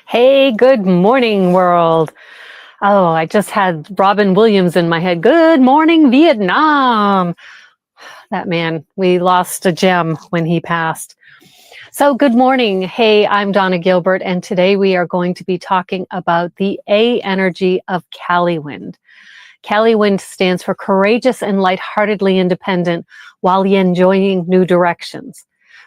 Hey, good morning, world. Oh, I just had Robin Williams in my head. Good morning, Vietnam. That man, we lost a gem when he passed. So, good morning. Hey, I'm Donna Gilbert, and today we are going to be talking about the A energy of Caliwynd. Caliwynd stands for courageous and lightheartedly independent while enjoying new directions.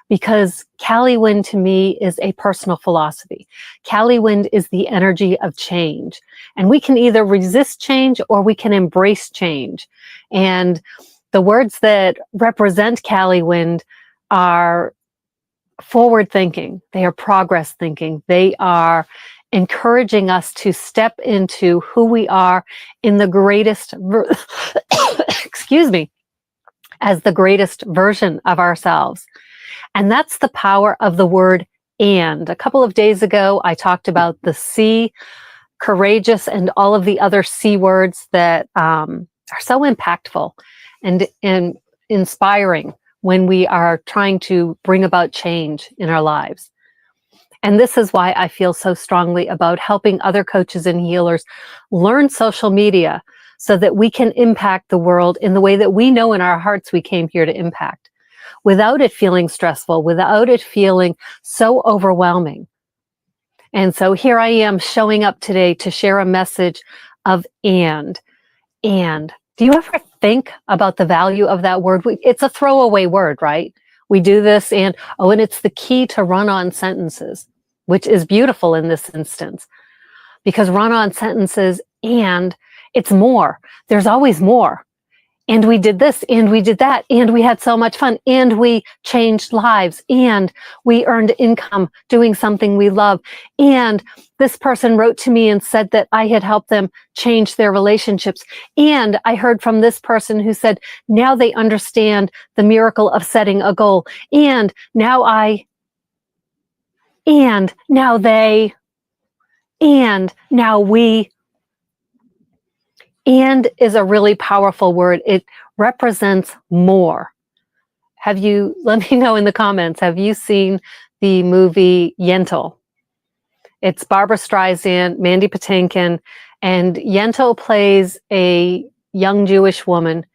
Because Caliwynd to me is a personal philosophy. Caliwynd is the energy of change. And we can either resist change or we can embrace change. And the words that represent Caliwynd are forward thinking, they are progress thinking, they are encouraging us to step into who we are in the greatest, excuse me, as the greatest version of ourselves. And that's the power of the word and. A couple of days ago, I talked about the C, courageous, and all of the other C words that are so impactful and inspiring when we are trying to bring about change in our lives. And this is why I feel so strongly about helping other coaches and healers learn social media so that we can impact the world in the way that we know in our hearts we came here to impact, without it feeling stressful, without it feeling so overwhelming. And so here I am showing up today to share a message of and. Do you ever think about the value of that word? It's a throwaway word, right? We do this and it's the key to run-on sentences, which is beautiful in this instance, because run-on sentences and it's more. There's always more. And we did this, and we did that, and we had so much fun, and we changed lives, and we earned income doing something we love. And this person wrote to me and said that I had helped them change their relationships. And I heard from this person who said, now they understand the miracle of setting a goal. And now now they, and now we. And is a really powerful word. It represents more. Let me know in the comments, have you seen the movie Yentl? It's Barbara Streisand, Mandy Patinkin, and Yentl plays a young Jewish woman,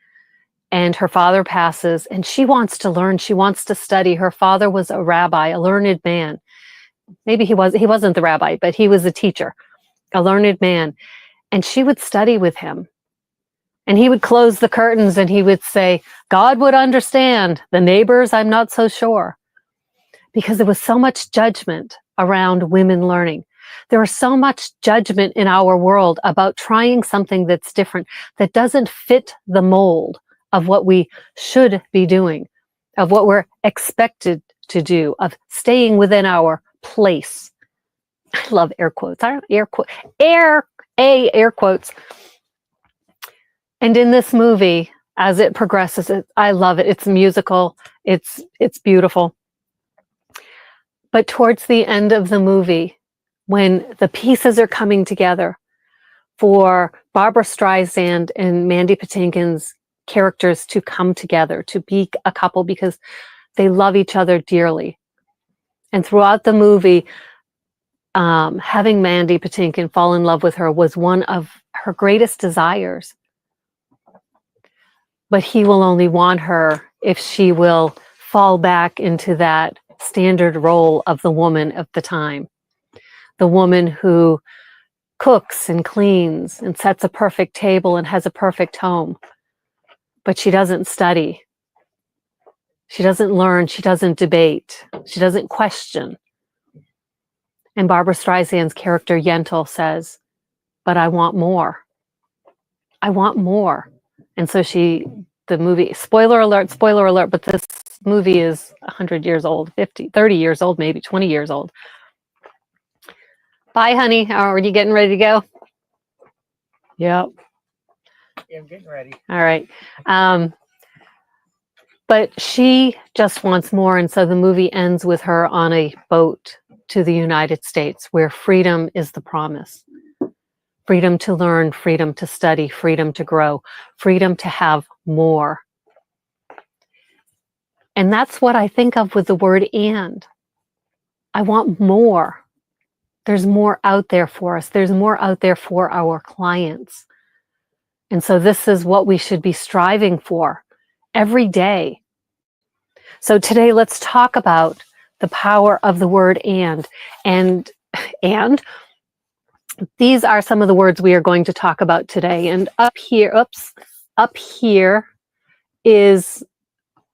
and her father passes, and she wants to learn, she wants to study. Her father was a rabbi, a learned man. Maybe he wasn't the rabbi, but he was a teacher, a learned man. And she would study with him. And he would close the curtains and he would say, God would understand. The neighbors, I'm not so sure. Because there was so much judgment around women learning. There was so much judgment in our world about trying something that's different, that doesn't fit the mold of what we should be doing, of what we're expected to do, of staying within our place. I love air quotes. Air quotes. And in this movie, as it progresses, I love it. It's musical. It's beautiful. But towards the end of the movie, when the pieces are coming together for Barbara Streisand and Mandy Patinkin's characters to come together, to be a couple because they love each other dearly. And throughout the movie, having Mandy Patinkin fall in love with her was one of her greatest desires. But he will only want her if she will fall back into that standard role of the woman of the time. The woman who cooks and cleans and sets a perfect table and has a perfect home. But she doesn't study. She doesn't learn. She doesn't debate. She doesn't question. And Barbara Streisand's character, Yentl, says, but I want more. I want more. And so the movie, spoiler alert, but this movie is 100 years old, 50, 30 years old, maybe 20 years old. Bye, honey. Are you getting ready to go? Yep. Yeah, I'm getting ready. All right. But she just wants more. And so the movie ends with her on a boat to the United States, where freedom is the promise. Freedom to learn, freedom to study, freedom to grow, freedom to have more. And that's what I think of with the word and. I want more. There's more out there for us. There's more out there for our clients. And so this is what we should be striving for every day. So today, let's talk about the power of the word and these are some of the words we are going to talk about today. And up here is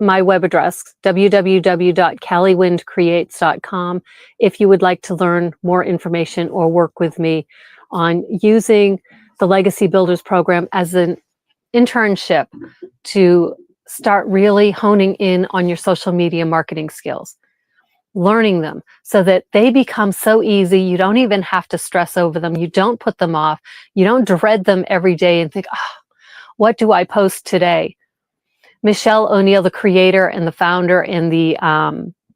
my web address, www.calywindcreates.com, if you would like to learn more information or work with me on using the Legacy Builders program as an internship to start really honing in on your social media marketing skills, learning them so that they become so easy. You don't even have to stress over them. You don't put them off. You don't dread them every day and think, oh, what do I post today? Michelle O'Neill, the creator and the founder and the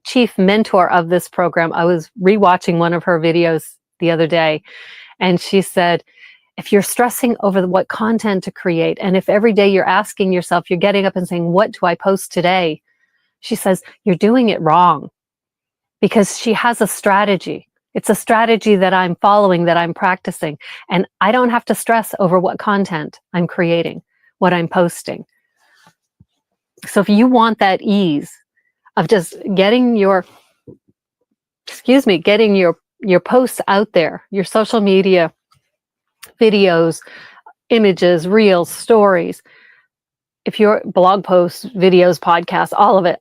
chief mentor of this program, I was rewatching one of her videos the other day, and she said, if you're stressing over what content to create, and if every day you're asking yourself, you're getting up and saying, what do I post today? She says, you're doing it wrong, because she has a strategy. It's a strategy that I'm following, that I'm practicing, and I don't have to stress over what content I'm creating, what I'm posting. So if you want that ease of just getting your posts out there, your social media videos, images, reels, stories, if your blog posts, videos, podcasts, all of it,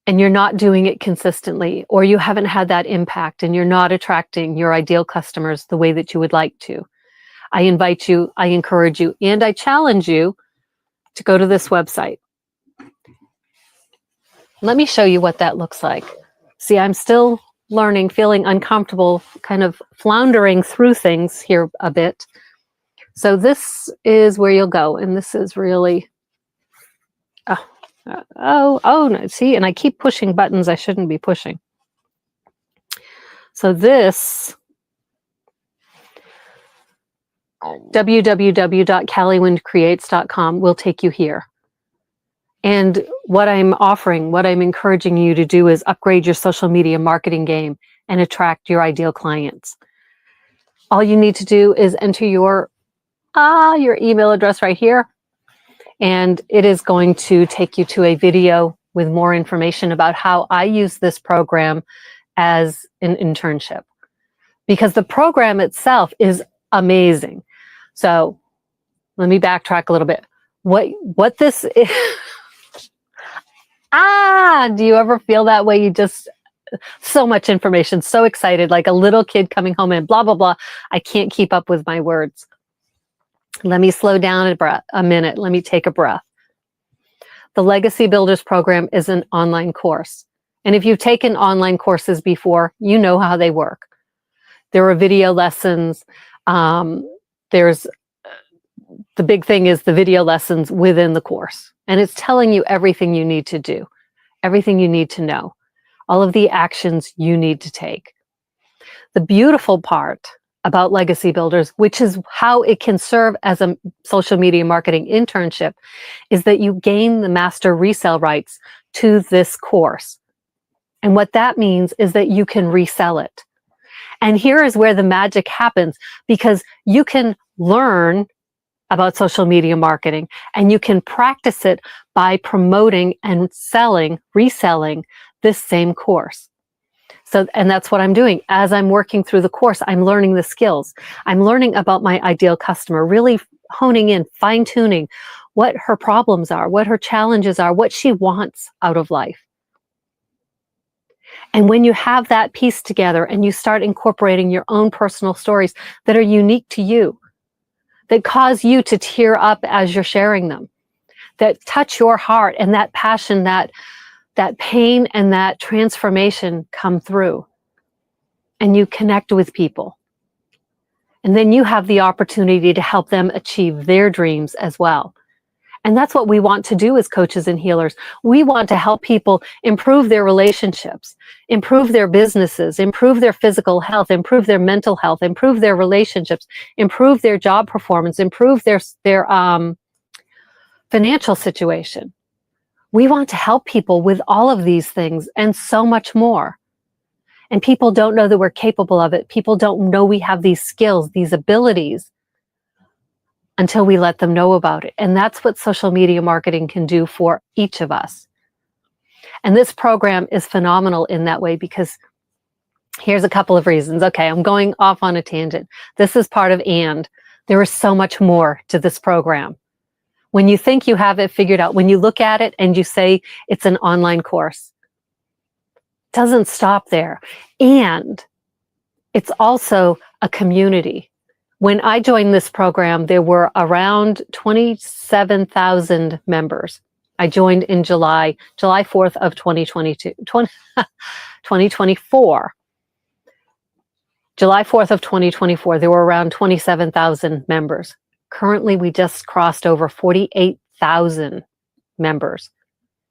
and you're not doing it consistently, or you haven't had that impact and you're not attracting your ideal customers the way that you would like to, I invite you, I encourage you, and I challenge you to go to this website. Let me show you what that looks like. See, I'm still learning, feeling uncomfortable, kind of floundering through things here a bit. So this is where you'll go, and this is really, no, see, and I keep pushing buttons I shouldn't be pushing. So this, www.calywindcreates.com will take you here. And what I'm offering, what I'm encouraging you to do is upgrade your social media marketing game and attract your ideal clients. All you need to do is enter your email address right here, and it is going to take you to a video with more information about how I use this program as an internship, because the program itself is amazing. So let me backtrack a little bit. What this is, do you ever feel that way? You just, so much information, so excited, like a little kid coming home and blah, blah, blah. I can't keep up with my words. Let me slow down a minute. Let me take a breath. The Legacy Builders program is an online course. And if you've taken online courses before, you know how they work. There are video lessons. There's the big thing is the video lessons within the course. And it's telling you everything you need to do, everything you need to know, all of the actions you need to take. The beautiful part about Legacy Builders, which is how it can serve as a social media marketing internship, is that you gain the master resale rights to this course. And what that means is that you can resell it. And here is where the magic happens, because you can learn about social media marketing and you can practice it by promoting and reselling this same course. So, and that's what I'm doing. As I'm working through the course, I'm learning the skills. I'm learning about my ideal customer, really honing in, fine-tuning what her problems are, what her challenges are, what she wants out of life. And when you have that piece together and you start incorporating your own personal stories that are unique to you, that cause you to tear up as you're sharing them, that touch your heart, and that passion, that pain and that transformation come through, and you connect with people. And then you have the opportunity to help them achieve their dreams as well. And that's what we want to do as coaches and healers. We want to help people improve their relationships, improve their businesses, improve their physical health, improve their mental health, improve their relationships, improve their job performance, improve their financial situation. We want to help people with all of these things and so much more. And people don't know that we're capable of it. People don't know we have these skills, these abilities, until we let them know about it. And that's what social media marketing can do for each of us. And this program is phenomenal in that way because here's a couple of reasons. Okay, I'm going off on a tangent. This is part of and. There is so much more to this program. When you think you have it figured out, when you look at it and you say it's an online course, it doesn't stop there. And it's also a community. When I joined this program, there were around 27,000 members. I joined in July 4th of 2024. July 4th of 2024, there were around 27,000 members. Currently, we just crossed over 48,000 members.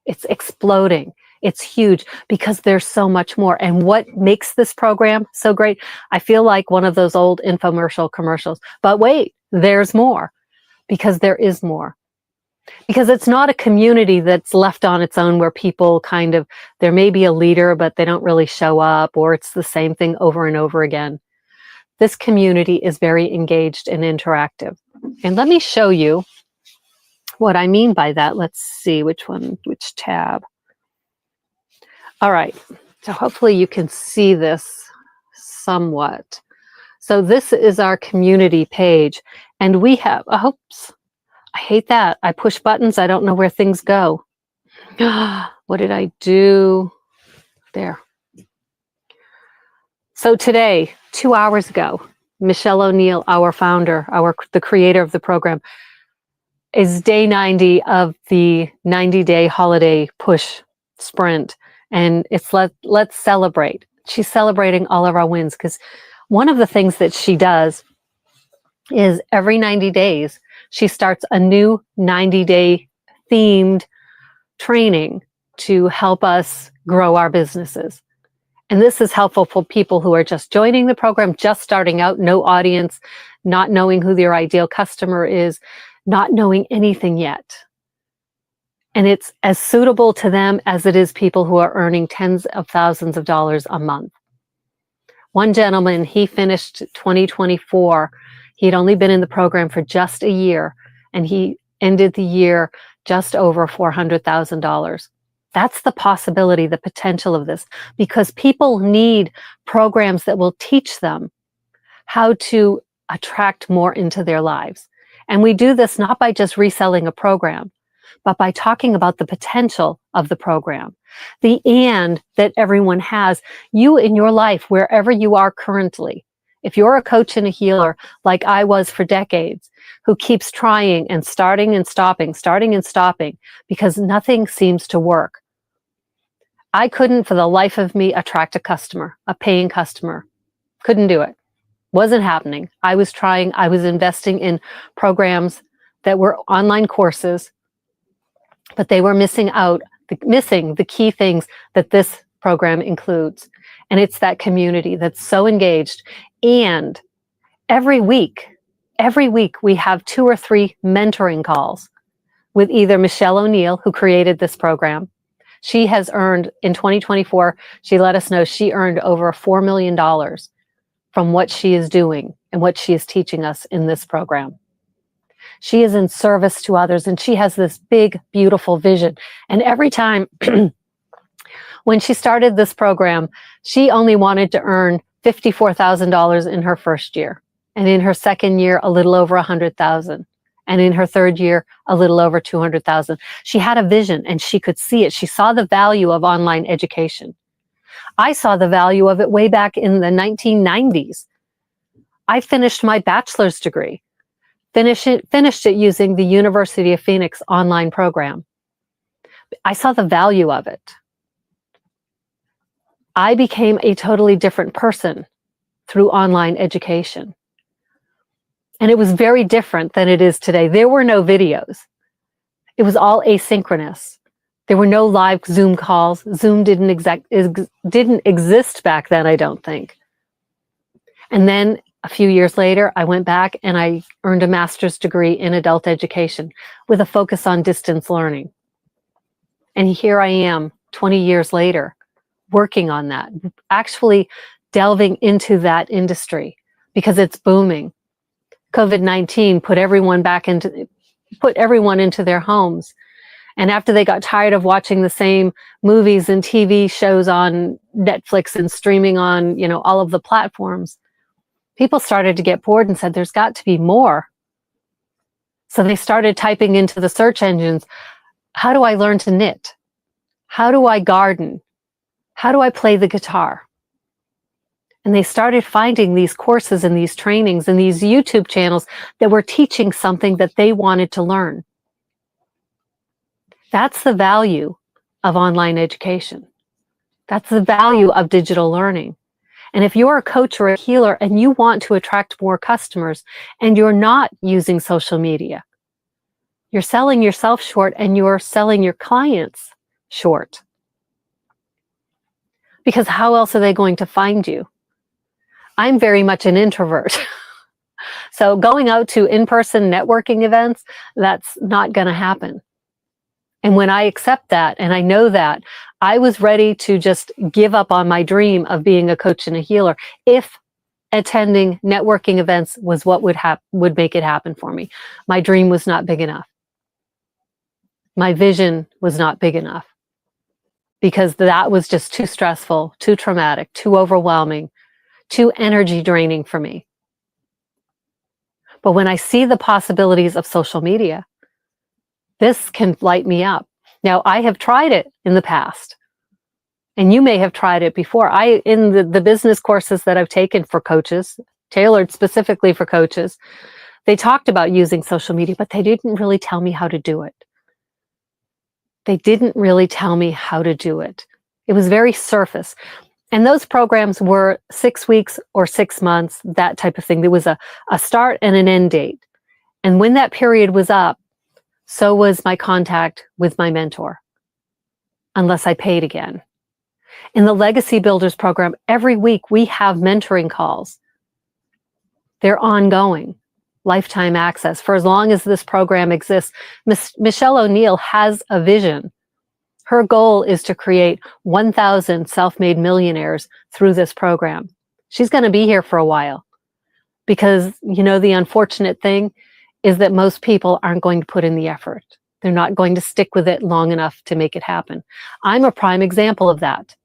It's exploding. It's huge because there's so much more. And what makes this program so great? I feel like one of those old infomercial commercials. But wait, there's more, because there is more. Because it's not a community that's left on its own where people kind of, there may be a leader, but they don't really show up, or it's the same thing over and over again. This community is very engaged and interactive. And let me show you what I mean by that. Let's see which tab. All right, so hopefully you can see this somewhat. So this is our community page, and we have, oops, I hate that. I push buttons, I don't know where things go. What did I do? There. So today, 2 hours ago, Michelle O'Neill, our founder, the creator of the program, is day 90 of the 90-day holiday push sprint. And it's let's celebrate. She's celebrating all of our wins, because one of the things that she does is every 90 days, she starts a new 90-day themed training to help us grow our businesses. And this is helpful for people who are just joining the program, just starting out, no audience, not knowing who their ideal customer is, not knowing anything yet. And it's as suitable to them as it is people who are earning tens of thousands of dollars a month. One gentleman, he finished 2024. He had only been in the program for just a year, and he ended the year just over $400,000. That's the possibility, the potential of this, because people need programs that will teach them how to attract more into their lives. And we do this not by just reselling a program, but by talking about the potential of the program, the and that everyone has, you in your life, wherever you are currently. If you're a coach and a healer, like I was for decades, who keeps trying and starting and stopping, because nothing seems to work. I couldn't for the life of me attract a customer, a paying customer. Couldn't do it. Wasn't happening. I was trying, I was investing in programs that were online courses, but they were missing the key things that this program includes. And it's that community that's so engaged. And every week we have 2 or 3 mentoring calls with either Michelle O'Neill, who created this program. She has earned, in 2024, she let us know she earned over $4 million from what she is doing and what she is teaching us in this program. She is in service to others, and she has this big, beautiful vision. And every time, when she started this program, she only wanted to earn $54,000 in her first year. And in her second year, a little over $100,000. And in her third year, a little over $200,000. She had a vision, and she could see it. She saw the value of online education. I saw the value of it way back in the 1990s. I finished my bachelor's degree. Finished it using the University of Phoenix online program. I saw the value of it. I became a totally different person through online education. And it was very different than it is today. There were no videos. It was all asynchronous. There were no live Zoom calls. Zoom didn't exist back then, I don't think. And then a few years later, I went back and I earned a master's degree in adult education with a focus on distance learning. And here I am 20 years later, working on that, actually delving into that industry because it's booming. COVID-19 put everyone into their homes. And after they got tired of watching the same movies and TV shows on Netflix and streaming on, all of the platforms, people started to get bored and said, there's got to be more. So they started typing into the search engines, how do I learn to knit? How do I garden? How do I play the guitar? And they started finding these courses and these trainings and these YouTube channels that were teaching something that they wanted to learn. That's the value of online education. That's the value of digital learning. And if you're a coach or a healer and you want to attract more customers and you're not using social media, you're selling yourself short and you're selling your clients short. Because how else are they going to find you? I'm very much an introvert. So going out to in-person networking events, that's not going to happen. And when I accept that, and I know that, I was ready to just give up on my dream of being a coach and a healer if attending networking events was what would make it happen for me. My dream was not big enough. My vision was not big enough because that was just too stressful, too traumatic, too overwhelming, too energy draining for me. But when I see the possibilities of social media, this can light me up. Now, I have tried it in the past, and you may have tried it before. In the business courses that I've taken for coaches, tailored specifically for coaches, they talked about using social media, but they didn't really tell me how to do it. They didn't really tell me how to do it. It was very surface. And those programs were 6 weeks or 6 months, that type of thing. There was a start and an end date. And when that period was up, so was my contact with my mentor, unless I paid again. In the Legacy Builders program, every week we have mentoring calls. They're ongoing, lifetime access. For as long as this program exists, Michelle O'Neill has a vision. Her goal is to create 1,000 self-made millionaires through this program. She's going to be here for a while because, the unfortunate thing is that most people aren't going to put in the effort. They're not going to stick with it long enough to make it happen. I'm a prime example of that.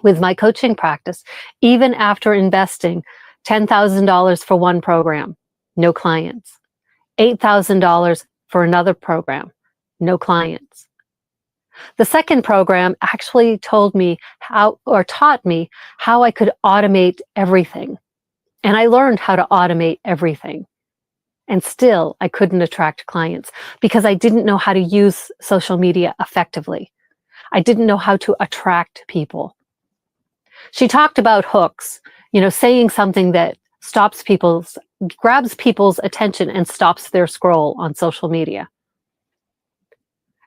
With my coaching practice, even after investing $10,000 for one program, no clients. $8,000 for another program, no clients. The second program actually taught me how I could automate everything. And I learned how to automate everything. And still, I couldn't attract clients because I didn't know how to use social media effectively. I didn't know how to attract people. She talked about hooks, saying something that grabs people's attention and stops their scroll on social media.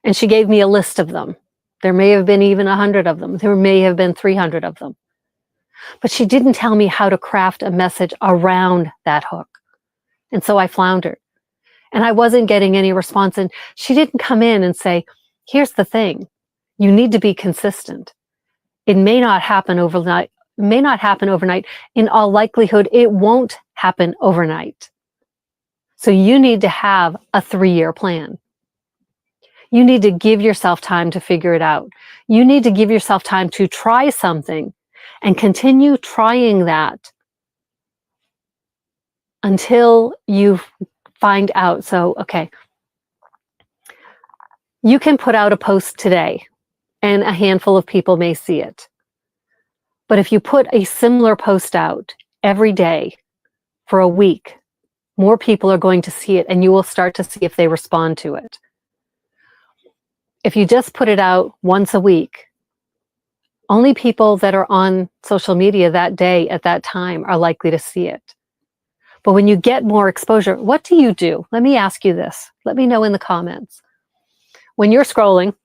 And she gave me a list of them. There may have been even 100 of them. There may have been 300 of them. But she didn't tell me how to craft a message around that hook. And so I floundered. And I wasn't getting any response. And she didn't come in and say, here's the thing. You need to be consistent. It may not happen overnight. In all likelihood, it won't happen overnight. So you need to have a 3-year plan. You need to give yourself time to figure it out. You need to give yourself time to try something and continue trying that until you find out. So, okay, you can put out a post today and a handful of people may see it. But if you put a similar post out every day for a week, more people are going to see it and you will start to see if they respond to it. If you just put it out once a week, only people that are on social media that day at that time are likely to see it. But when you get more exposure, what do you do? Let me ask you this. Let me know in the comments. When you're scrolling,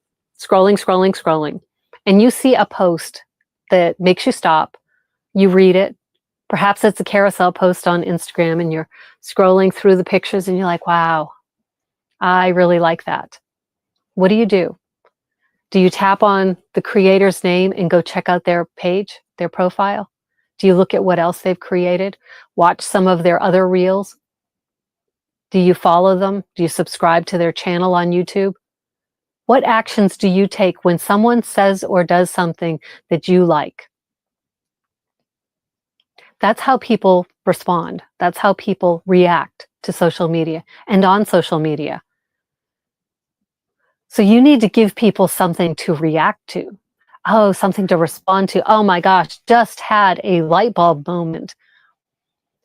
and you see a post that makes you stop, you read it. Perhaps it's a carousel post on Instagram and you're scrolling through the pictures and you're like, wow, I really like that. What do? Do you tap on the creator's name and go check out their page, their profile? Do you look at what else they've created? Watch some of their other reels? Do you follow them? Do you subscribe to their channel on YouTube? What actions do you take when someone says or does something that you like? That's how people respond. That's how people react to social media and on social media. So you need to give people something to react to. Oh, something to respond to. Oh my gosh, just had a light bulb moment.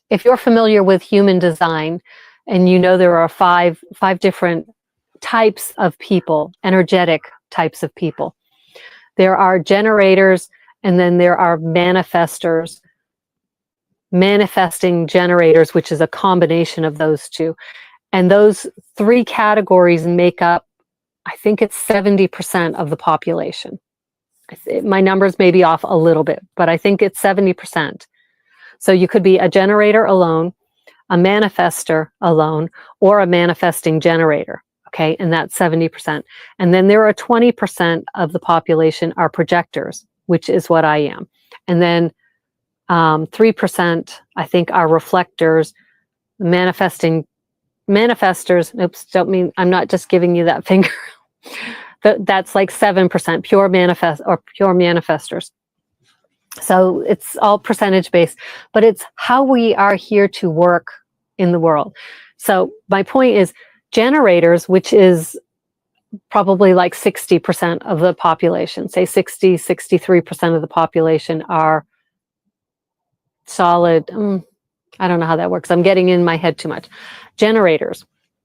If you're familiar with human design and you know there are five different types of people, energetic types of people. There are generators and then there are manifestors, manifesting generators, which is a combination of those two. And those three categories make up, I think it's 70% of the population. My numbers may be off a little bit, but I think it's 70%. So you could be a generator alone, a manifester alone, or a manifesting generator. Okay, and that's 70%. And then there are 20% of the population are projectors, which is what I am. And then 3%, I think, are reflectors, manifestors. Oops, don't mean, I'm not just giving you that finger. That's like 7%, pure manifestors. So it's all percentage based, but it's how we are here to work in the world. So my point is, generators, which is probably like 60% of the population, say 63% of the population are solid. I don't know how that works. I'm getting in my head too much. Generators,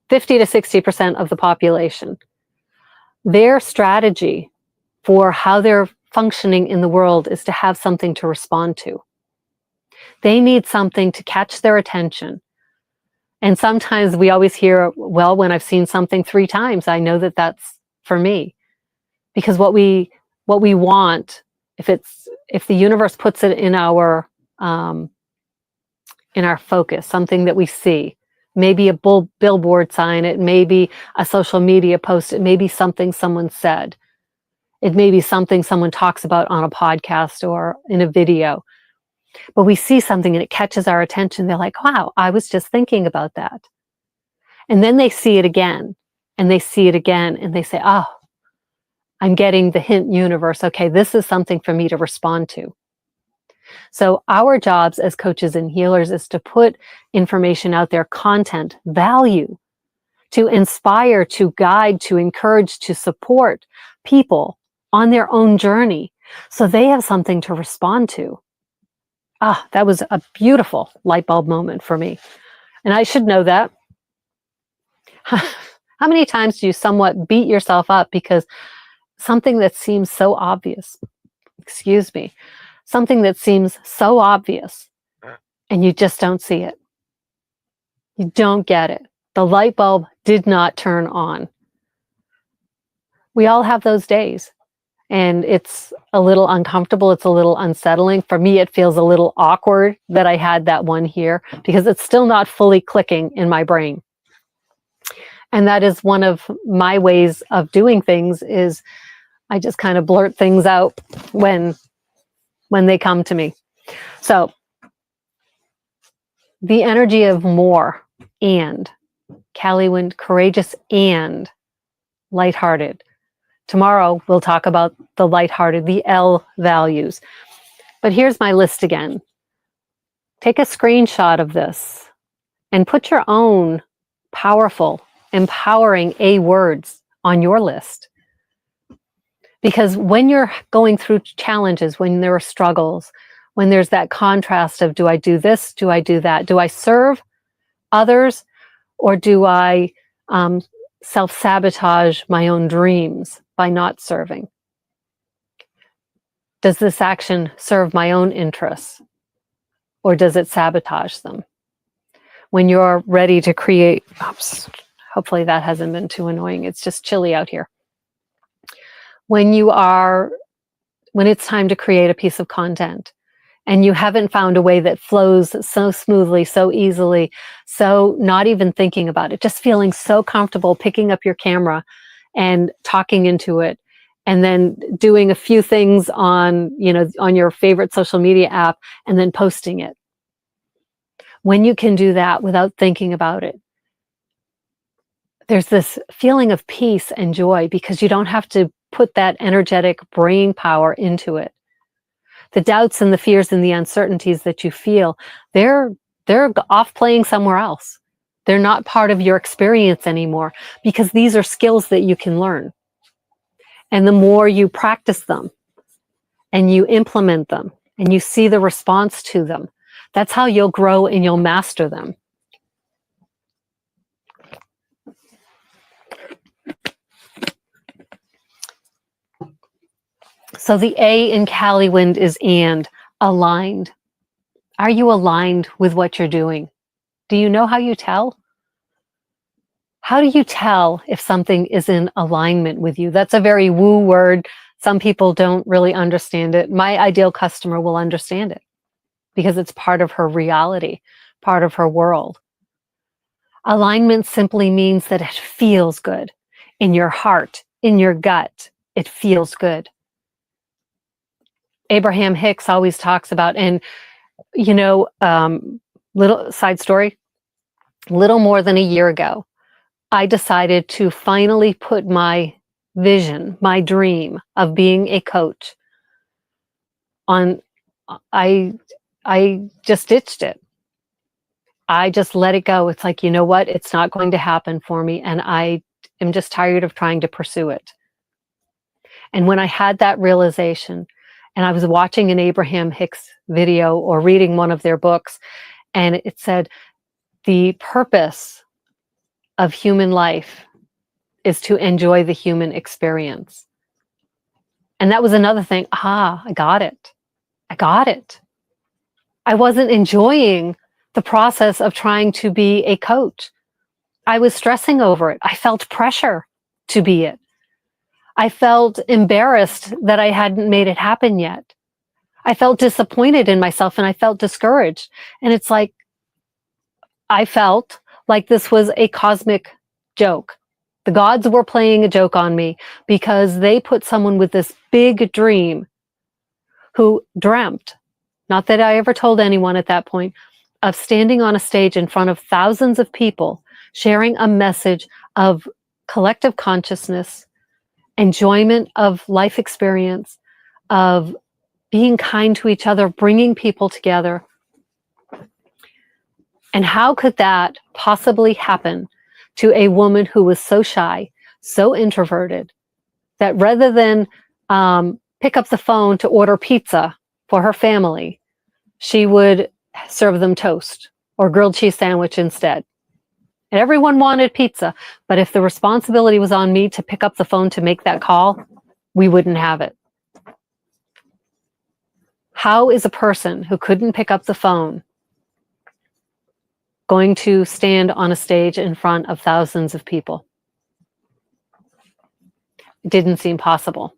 50 to 60% of the population. Their strategy for how they're functioning in the world is to have something to respond to. They need something to catch their attention. And sometimes we always hear, well, when I've seen something 3 times, I know that that's for me. Because what we want, if the universe puts it in our focus, something that we see, maybe a billboard sign, it may be a social media post, it may be something someone said, it may be something someone talks about on a podcast or in a video. But we see something and it catches our attention. They're like, wow, I was just thinking about that. And then they see it again and they see it again and they say, oh, I'm getting the hint, universe. Okay, this is something for me to respond to. So our jobs as coaches and healers is to put information out there, content, value, to inspire, to guide, to encourage, to support people on their own journey so they have something to respond to. That was a beautiful light bulb moment for me. And I should know that. How many times do you somewhat beat yourself up because something that seems so obvious, something that seems so obvious and you just don't see it. You don't get it. The light bulb did not turn on. We all have those days. And it's a little uncomfortable. It's a little unsettling. For me, it feels a little awkward that I had that one here because it's still not fully clicking in my brain. And that is one of my ways of doing things is I just kind of blurt things out when they come to me. So the energy of more and Caliwynd, courageous and lighthearted. Tomorrow, we'll talk about the lighthearted, the L values. But here's my list again. Take a screenshot of this and put your own powerful, empowering A words on your list. Because when you're going through challenges, when there are struggles, when there's that contrast of do I do this, do I do that? Do I serve others or do I self-sabotage my own dreams by not serving? Does this action serve my own interests or does it sabotage them? When you're ready to create, hopefully that hasn't been too annoying. It's just chilly out here. When it's time to create a piece of content and you haven't found a way that flows so smoothly, so easily, so not even thinking about it, just feeling so comfortable picking up your camera and talking into it and then doing a few things on, on your favorite social media app and then posting it. When you can do that without thinking about it, there's this feeling of peace and joy because you don't have to put that energetic brain power into it. The doubts and the fears and the uncertainties that you feel, they're off playing somewhere else. They're not part of your experience anymore because these are skills that you can learn. And the more you practice them and you implement them and you see the response to them, that's how you'll grow and you'll master them. So the A in Caliwynd is and, aligned. Are you aligned with what you're doing? Do you know how you tell? How do you tell if something is in alignment with you? That's a very woo word. Some people don't really understand it. My ideal customer will understand it because it's part of her reality, part of her world. Alignment simply means that it feels good in your heart, in your gut. It feels good. Abraham Hicks always talks about, and little side story, little more than a year ago, I decided to finally put my vision, my dream of being a coach on, I just ditched it. I just let it go. It's like, you know what? It's not going to happen for me. And I am just tired of trying to pursue it. And when I had that realization, and I was watching an Abraham Hicks video or reading one of their books, and it said, the purpose of human life is to enjoy the human experience. And that was another thing. I got it. I got it. I wasn't enjoying the process of trying to be a coach. I was stressing over it. I felt pressure to be it. I felt embarrassed that I hadn't made it happen yet. I felt disappointed in myself and I felt discouraged. And it's like, I felt like this was a cosmic joke. The gods were playing a joke on me because they put someone with this big dream who dreamt, not that I ever told anyone at that point, of standing on a stage in front of thousands of people, sharing a message of collective consciousness, enjoyment of life experience, of being kind to each other, bringing people together. And how could that possibly happen to a woman who was so shy, so introverted, that rather than pick up the phone to order pizza for her family, she would serve them toast or grilled cheese sandwich instead? And everyone wanted pizza, but if the responsibility was on me to pick up the phone to make that call, we wouldn't have it. How is a person who couldn't pick up the phone going to stand on a stage in front of thousands of people? It didn't seem possible.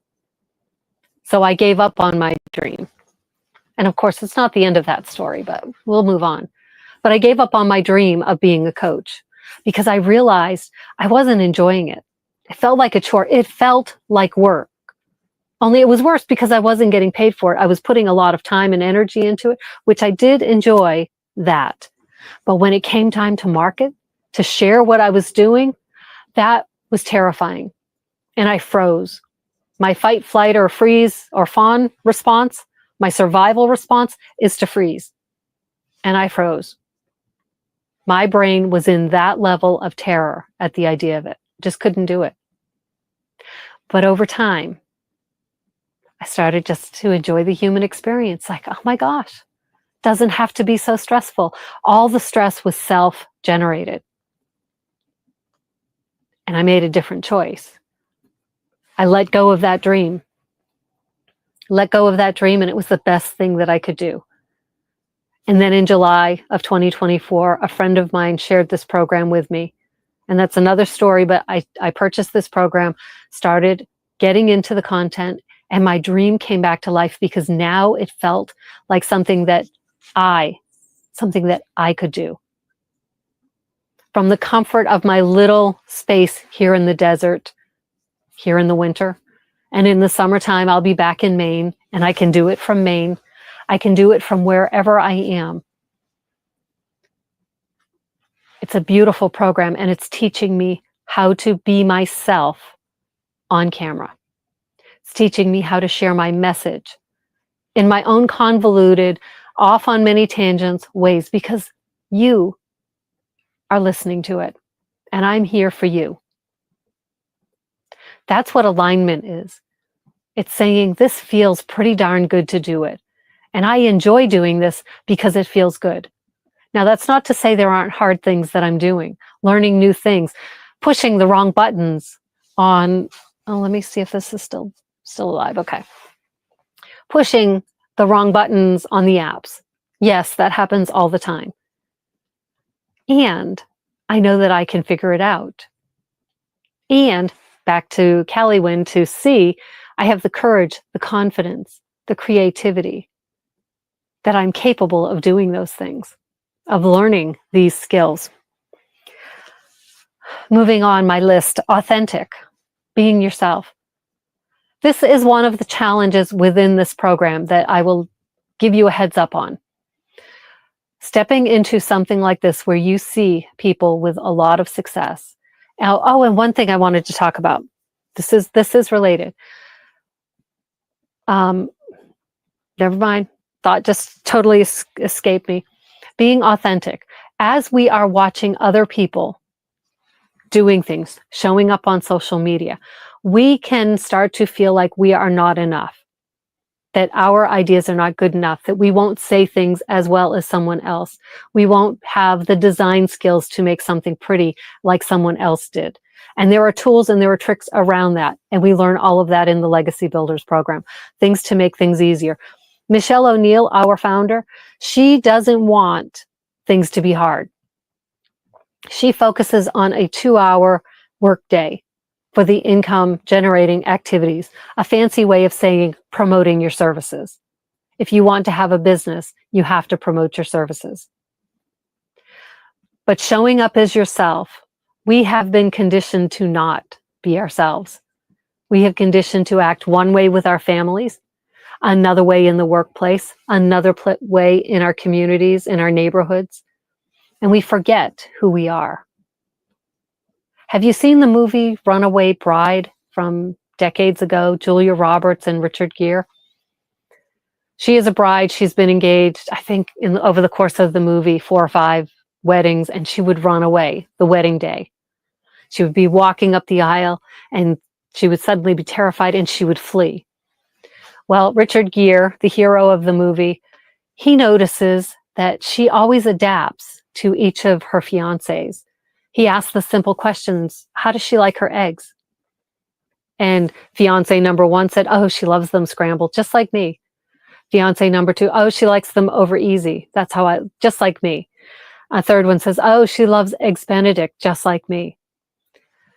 So I gave up on my dream. And of course, it's not the end of that story, but we'll move on. But I gave up on my dream of being a coach because I realized I wasn't enjoying it. It felt like a chore. It felt like work. Only it was worse because I wasn't getting paid for it. I was putting a lot of time and energy into it, which I did enjoy that. But when it came time to market, to share what I was doing, that was terrifying. And I froze. My fight, flight, or freeze or fawn response, my survival response is to freeze. And I froze. My brain was in that level of terror at the idea of it. Just couldn't do it. But over time, I started just to enjoy the human experience. Like, oh my gosh, doesn't have to be so stressful. All the stress was self-generated. And I made a different choice. I let go of that dream. Let go of that dream, and it was the best thing that I could do. And then in July of 2024, a friend of mine shared this program with me. And that's another story, but I purchased this program, started getting into the content, and my dream came back to life because now it felt like something that I could do. From the comfort of my little space here in the desert, here in the winter, And in the summertime, I'll be back in Maine, and I can do it from Maine. I can do it from wherever I am. It's a beautiful program, and it's teaching me how to be myself on camera. It's teaching me how to share my message in my own convoluted, off on many tangents ways, because you are listening to it, and I'm here for you. That's what alignment is. It's saying this feels pretty darn good to do it. And I enjoy doing this because it feels good. Now, that's not to say there aren't hard things that I'm doing, learning new things, pushing the wrong buttons on, oh, let me see if this is still alive. Okay. Pushing the wrong buttons on the apps. Yes, that happens all the time. And I know that I can figure it out. And back to Caliwynd, to see, I have the courage, the confidence, the creativity that I'm capable of doing those things, of learning these skills. Moving on my list, authentic, being yourself. This is one of the challenges within this program that I will give you a heads up on. Stepping into something like this where you see people with a lot of success. Now, oh, and one thing I wanted to talk about. This is related. Never mind. Thought just totally escaped me. Being authentic. As we are watching other people doing things, showing up on social media, we can start to feel like we are not enough, that our ideas are not good enough, that we won't say things as well as someone else. We won't have the design skills to make something pretty like someone else did. And there are tools and there are tricks around that. And we learn all of that in the Legacy Builders program, things to make things easier. Michelle O'Neill, our founder, she doesn't want things to be hard. She focuses on a 2-hour workday for the income generating activities, a fancy way of saying promoting your services. If you want to have a business, you have to promote your services. But showing up as yourself, we have been conditioned to not be ourselves. We have conditioned to act one way with our families, another way in the workplace, another way in our communities, in our neighborhoods, and we forget who we are. Have you seen the movie Runaway Bride from decades ago, Julia Roberts and Richard Gere? She is a bride. She's been engaged, I think, over the course of the movie, 4 or 5 weddings, and she would run away the wedding day. She would be walking up the aisle, and she would suddenly be terrified, and she would flee. Well, Richard Gere, the hero of the movie, he notices that she always adapts to each of her fiancés. He asks the simple questions. How does she like her eggs? And fiancé number 1 said, oh, she loves them scrambled, just like me. Fiancé number 2, oh, she likes them over easy. That's how just like me. A third one says, oh, she loves eggs Benedict, just like me.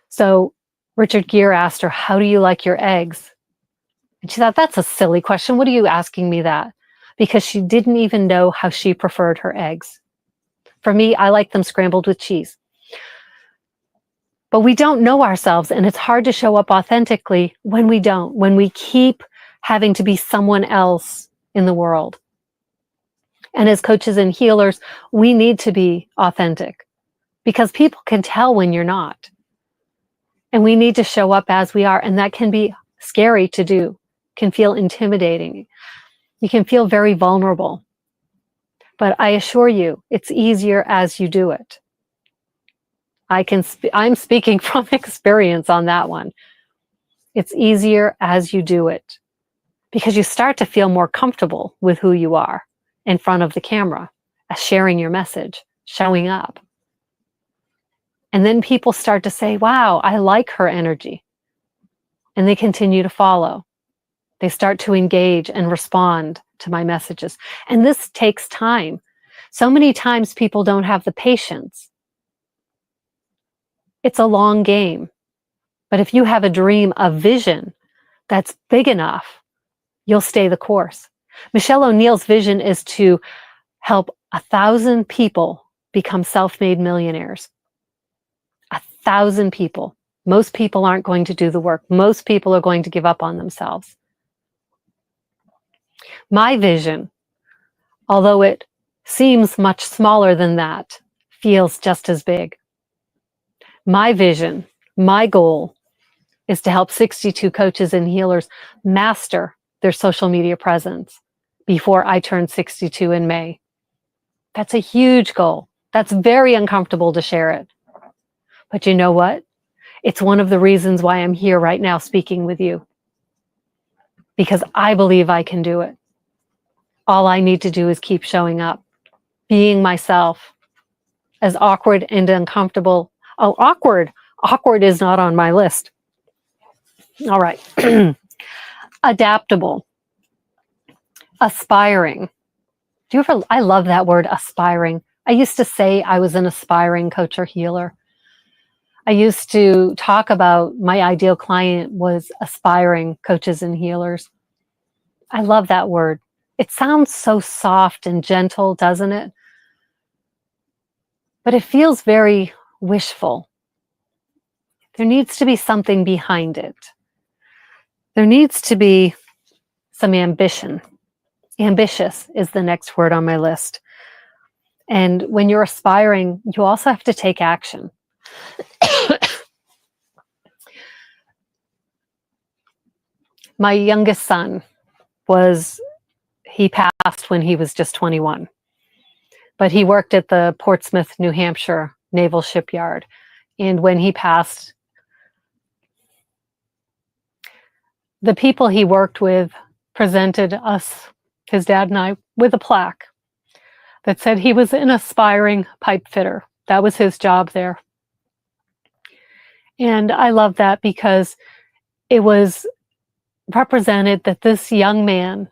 So Richard Gere asked her, how do you like your eggs? And she thought, that's a silly question. What are you asking me that? Because she didn't even know how she preferred her eggs. For me, I like them scrambled with cheese. But we don't know ourselves, and it's hard to show up authentically when we don't, when we keep having to be someone else in the world. And as coaches and healers, we need to be authentic because people can tell when you're not. And we need to show up as we are, and that can be scary to do, can feel intimidating. You can feel very vulnerable. But I assure you, it's easier as you do it. I'm speaking from experience on that one. It's easier as you do it because you start to feel more comfortable with who you are in front of the camera, sharing your message, showing up. And then people start to say, wow, I like her energy. And they continue to follow. They start to engage and respond to my messages. And this takes time. So many times people don't have the patience. It's a long game. But if you have a dream, a vision that's big enough, you'll stay the course. Michelle O'Neill's vision is to help 1,000 people become self-made millionaires. 1,000 people. Most people aren't going to do the work. Most people are going to give up on themselves. My vision, although it seems much smaller than that, feels just as big. My vision, my goal, is to help 62 coaches and healers master their social media presence before I turn 62 in May. That's a huge goal. That's very uncomfortable to share it. But you know what? It's one of the reasons why I'm here right now speaking with you. Because I believe I can do it. All I need to do is keep showing up, being myself, as awkward and uncomfortable. Oh, awkward. Awkward is not on my list. All right. Adaptable. Aspiring. I love that word, aspiring. I used to say I was an aspiring coach or healer. I used to talk about my ideal client was aspiring coaches and healers. I love that word. It sounds so soft and gentle, doesn't it? But it feels very wishful. There needs to be something behind it. There needs to be some ambition. Ambitious is the next word on my list. And when you're aspiring, you also have to take action. My youngest son he passed when he was just 21, but he worked at the Portsmouth, New Hampshire Naval Shipyard. And when he passed, the people he worked with presented us, his dad and I, with a plaque that said he was an aspiring pipe fitter. That was his job there. And I love that because it was represented that this young man,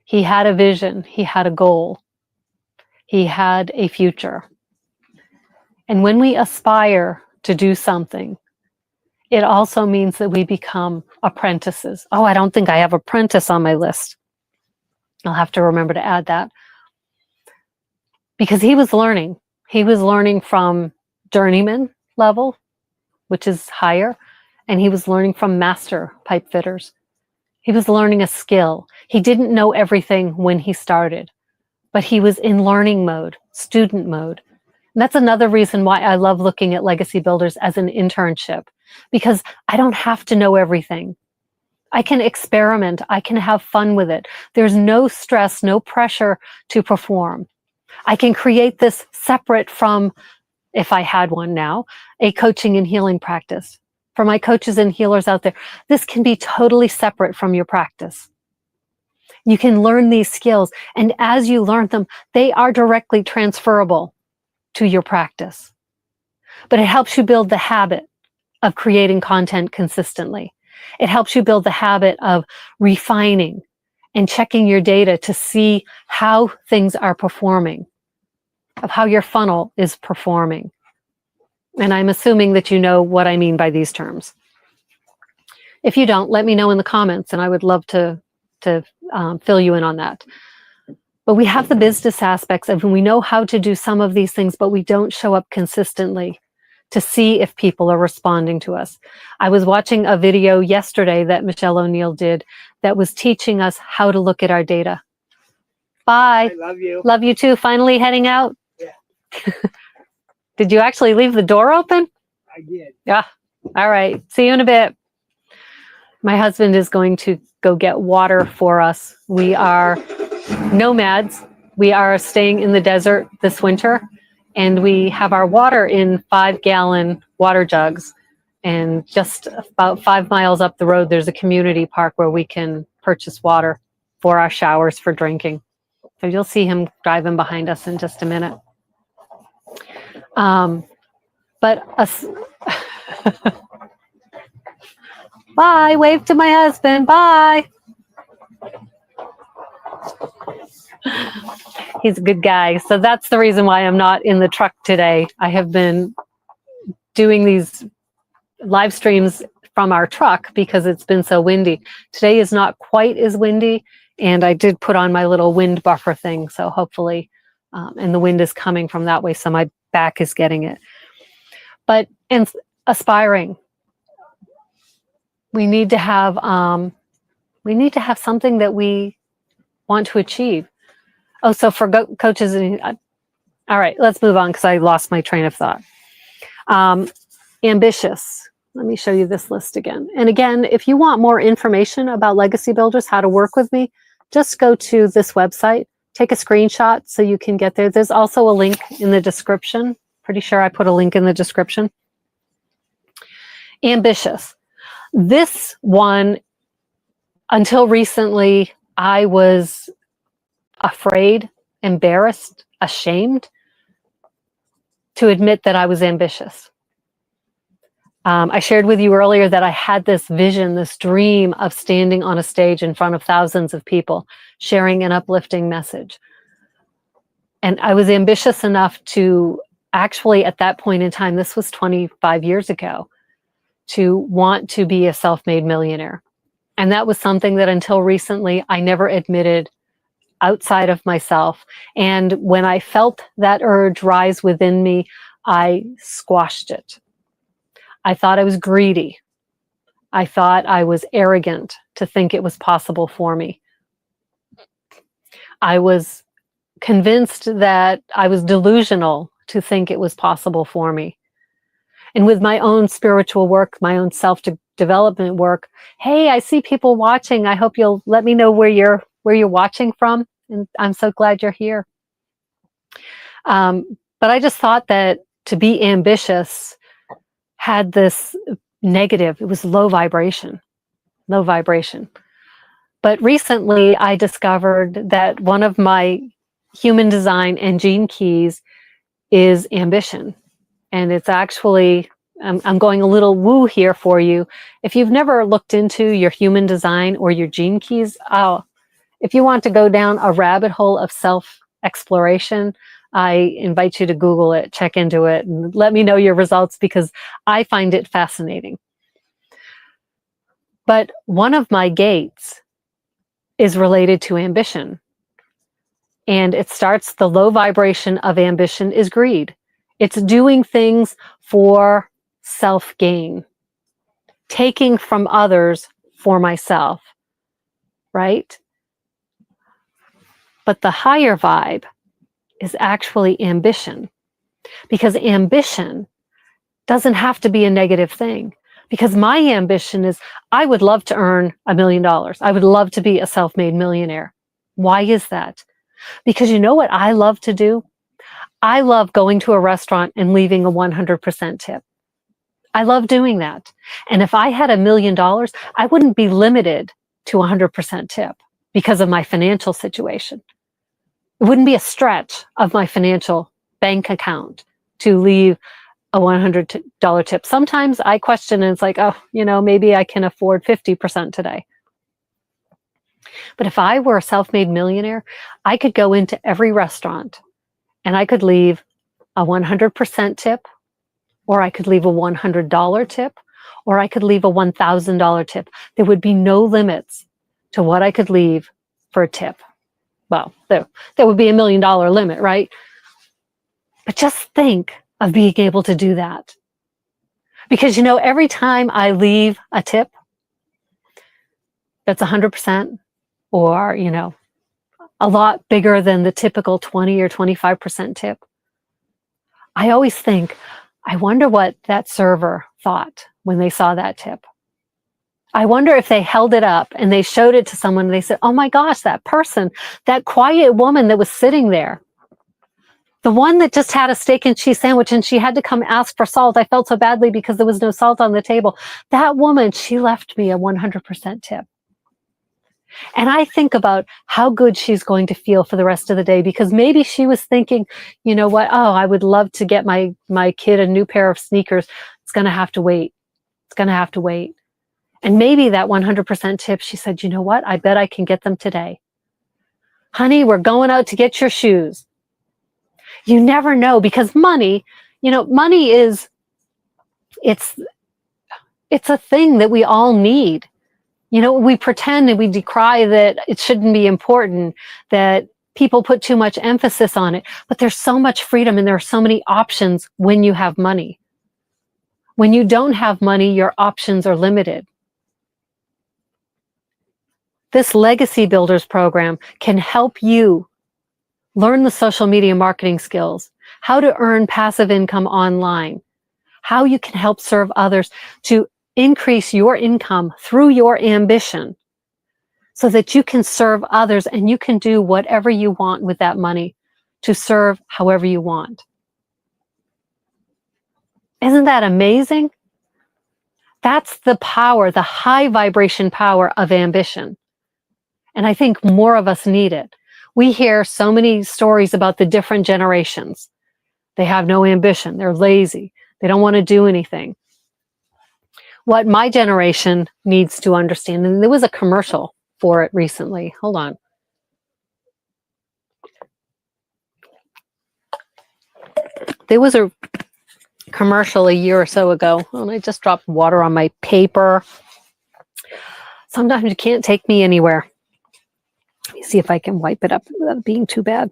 he had a vision, he had a goal, he had a future. And when we aspire to do something, it also means that we become apprentices. Oh, I don't think I have apprentice on my list. I'll have to remember to add that. Because he was learning. He was learning from journeyman level, which is higher, and he was learning from master pipe fitters. He was learning a skill. He didn't know everything when he started, but he was in learning mode, student mode. And that's another reason why I love looking at Legacy Builders as an internship, because I don't have to know everything. I can experiment. I can have fun with it. There's no stress, no pressure to perform. I can create this separate from, if I had one now, a coaching and healing practice. For my coaches and healers out there, this can be totally separate from your practice. You can learn these skills, and as you learn them, they are directly transferable to your practice. But it helps you build the habit of creating content consistently. It helps you build the habit of refining and checking your data to see how things are performing, of how your funnel is performing. And I'm assuming that you know what I mean by these terms. If you don't, let me know in the comments, and I would love to fill you in on that. But we have the business aspects of, and we know how to do some of these things, but we don't show up consistently to see if people are responding to us. I was watching a video yesterday that Michelle O'Neill did that was teaching us how to look at our data. Bye. I love you. Love you too. Finally heading out? Yeah. Did you actually leave the door open? I did. Yeah. All right. See you in a bit. My husband is going to go get water for us. We are nomads. We are staying in the desert this winter, and we have our water in 5-gallon water jugs. And just about 5 miles up the road, there's a community park where we can purchase water for our showers for drinking. So you'll see him driving behind us in just a minute. Bye. Wave to my husband. Bye. He's a good guy. So that's the reason why I'm not in the truck today. I have been doing these live streams from our truck because it's been so windy. Today is not quite as windy, and I did put on my little wind buffer thing. So hopefully, and the wind is coming from that way, so my back is getting it. But, and aspiring. We need to have something that we want to achieve. Oh, so for coaches, all right, let's move on because I lost my train of thought. Ambitious. Let me show you this list again. And again, if you want more information about Legacy Builders, how to work with me, just go to this website, take a screenshot so you can get there. There's also a link in the description. Pretty sure I put a link in the description. Ambitious. This one, until recently, I was afraid, embarrassed, ashamed to admit that I was ambitious. I shared with you earlier that I had this vision, this dream of standing on a stage in front of thousands of people, sharing an uplifting message. And I was ambitious enough to actually, at that point in time, this was 25 years ago, to want to be a self-made millionaire. And that was something that until recently, I never admitted outside of myself. And when I felt that urge rise within me, I squashed it. I thought I was greedy. I thought I was arrogant to think it was possible for me. I was convinced that I was delusional to think it was possible for me. And with my own spiritual work, my own self-development work, hey, I see people watching. I hope you'll let me know where you're watching from. And I'm so glad you're here. But I just thought that to be ambitious had this negative, it was low vibration. But recently I discovered that one of my human design and gene keys is ambition. And it's actually, I'm going a little woo here for you. If you've never looked into your human design or your gene keys, if you want to go down a rabbit hole of self-exploration, I invite you to Google it, check into it, and let me know your results because I find it fascinating. But one of my gates is related to ambition. And it starts, the low vibration of ambition is greed. It's doing things for self-gain, taking from others for myself, right? But the higher vibe is actually ambition, because ambition doesn't have to be a negative thing. Because my ambition is, I would love to earn $1 million. I would love to be a self-made millionaire. Why is that? Because you know what I love to do? I love going to a restaurant and leaving a 100% tip. I love doing that. And if I had $1 million, I wouldn't be limited to 100% tip because of my financial situation. It wouldn't be a stretch of my financial bank account to leave a $100 tip. Sometimes I question and it's like, oh, maybe I can afford 50% today. But if I were a self-made millionaire, I could go into every restaurant and I could leave a 100% tip, or I could leave a $100 tip, or I could leave a $1,000 tip. There would be no limits to what I could leave for a tip. Well, there would be $1 million limit, right? But just think of being able to do that. Because, every time I leave a tip that's 100%, or, a lot bigger than the typical 20 or 25% tip, I always think, I wonder what that server thought when they saw that tip. I wonder if they held it up and they showed it to someone and they said, oh my gosh, that person, that quiet woman that was sitting there, the one that just had a steak and cheese sandwich and she had to come ask for salt. I felt so badly because there was no salt on the table. That woman, she left me a 100% tip. And I think about how good she's going to feel for the rest of the day, because maybe she was thinking, you know what? Oh, I would love to get my kid a new pair of sneakers. It's going to have to wait. It's going to have to wait. And maybe that 100% tip, she said, you know what? I bet I can get them today. Honey, we're going out to get your shoes. You never know, because money, money is, it's a thing that we all need. We pretend and we decry that it shouldn't be important, that people put too much emphasis on it, but there's so much freedom and there are so many options when you have money. When you don't have money, your options are limited. This Legacy Builders program can help you learn the social media marketing skills, how to earn passive income online, how you can help serve others to increase your income through your ambition so that you can serve others and you can do whatever you want with that money to serve however you want. Isn't that amazing? That's the power, the high vibration power of ambition. And I think more of us need it. We hear so many stories about the different generations. They have no ambition. They're lazy. They don't want to do anything. What my generation needs to understand, and there was a commercial for it recently. Hold on. There was a commercial a year or so ago, and I just dropped water on my paper. Sometimes you can't take me anywhere. Let me see if I can wipe it up without being too bad.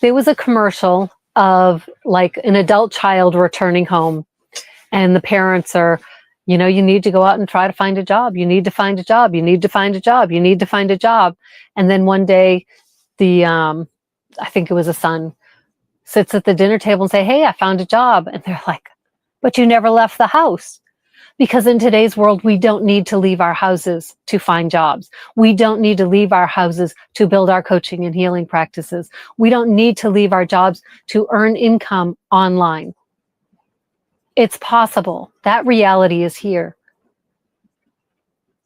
There was a commercial of like an adult child returning home, and the parents are, you know, you need to go out and try to find a job. You need to find a job. You need to find a job. You need to find a job. And then one day, I think it was a son, sits at the dinner table and say, "Hey, I found a job." And they're like, "But you never left the house." Because in today's world, we don't need to leave our houses to find jobs. We don't need to leave our houses to build our coaching and healing practices. We don't need to leave our jobs to earn income online. It's possible. That reality is here.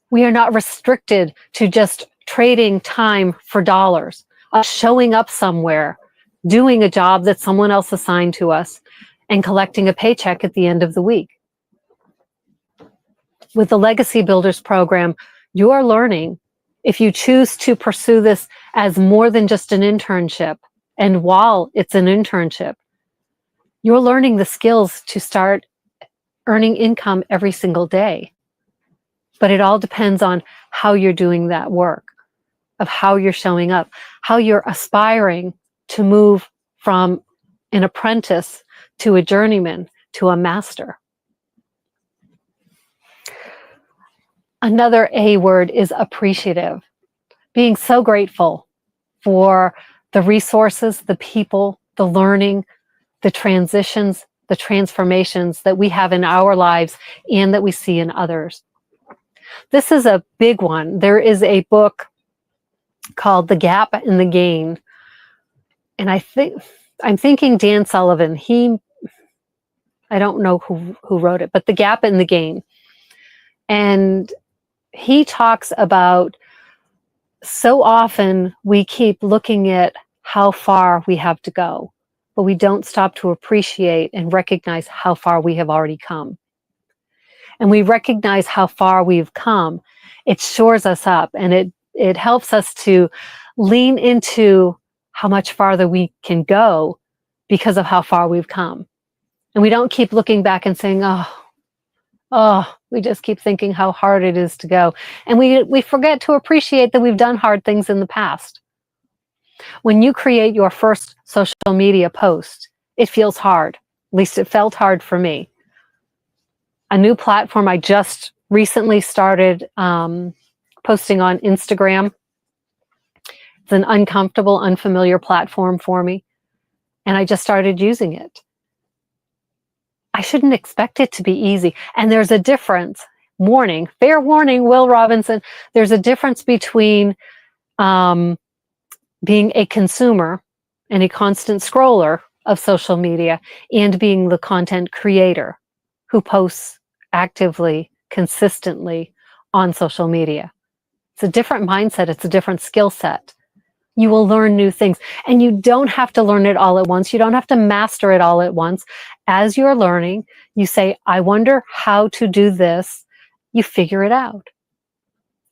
We are not restricted to just trading time for dollars, showing up somewhere, doing a job that someone else assigned to us, and collecting a paycheck at the end of the week. With the Legacy Builders program, you are learning, if you choose to pursue this as more than just an internship, and while it's an internship, you're learning the skills to start earning income every single day. But it all depends on how you're doing that work, of how you're showing up, how you're aspiring to move from an apprentice to a journeyman to a master. Another A word is appreciative. Being so grateful for the resources, the people, the learning, the transitions, the transformations that we have in our lives and that we see in others. This is a big one. There is a book called The Gap and the Gain. And I'm thinking Dan Sullivan. I don't know who wrote it, but The Gap and the Gain. And he talks about, so often we keep looking at how far we have to go, but we don't stop to appreciate and recognize how far we have already come. And we recognize how far we've come. It shores us up, and it helps us to lean into how much farther we can go because of how far we've come. And we don't keep looking back and saying, we just keep thinking how hard it is to go. And we forget to appreciate that we've done hard things in the past. When you create your first social media post, it feels hard. At least it felt hard for me. A new platform I just recently started posting on Instagram. It's an uncomfortable, unfamiliar platform for me. And I just started using it. I shouldn't expect it to be easy. And there's a difference. Fair warning, Will Robinson. There's a difference between being a consumer and a constant scroller of social media and being the content creator who posts actively, consistently on social media. It's a different mindset. It's a different skill set. You will learn new things, and you don't have to learn it all at once. You don't have to master it all at once. As you're learning, you say, I wonder how to do this. You figure it out.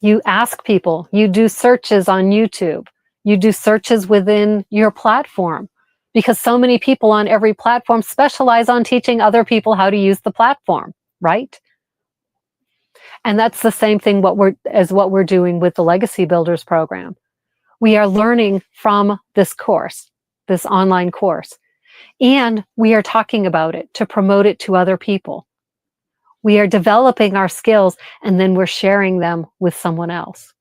You ask people. You do searches on YouTube. You do searches within your platform, because so many people on every platform specialize on teaching other people how to use the platform, right? And that's the same thing what we're doing with the Legacy Builders program. We are learning from this course, this online course, and we are talking about it to promote it to other people. We are developing our skills and then we're sharing them with someone else.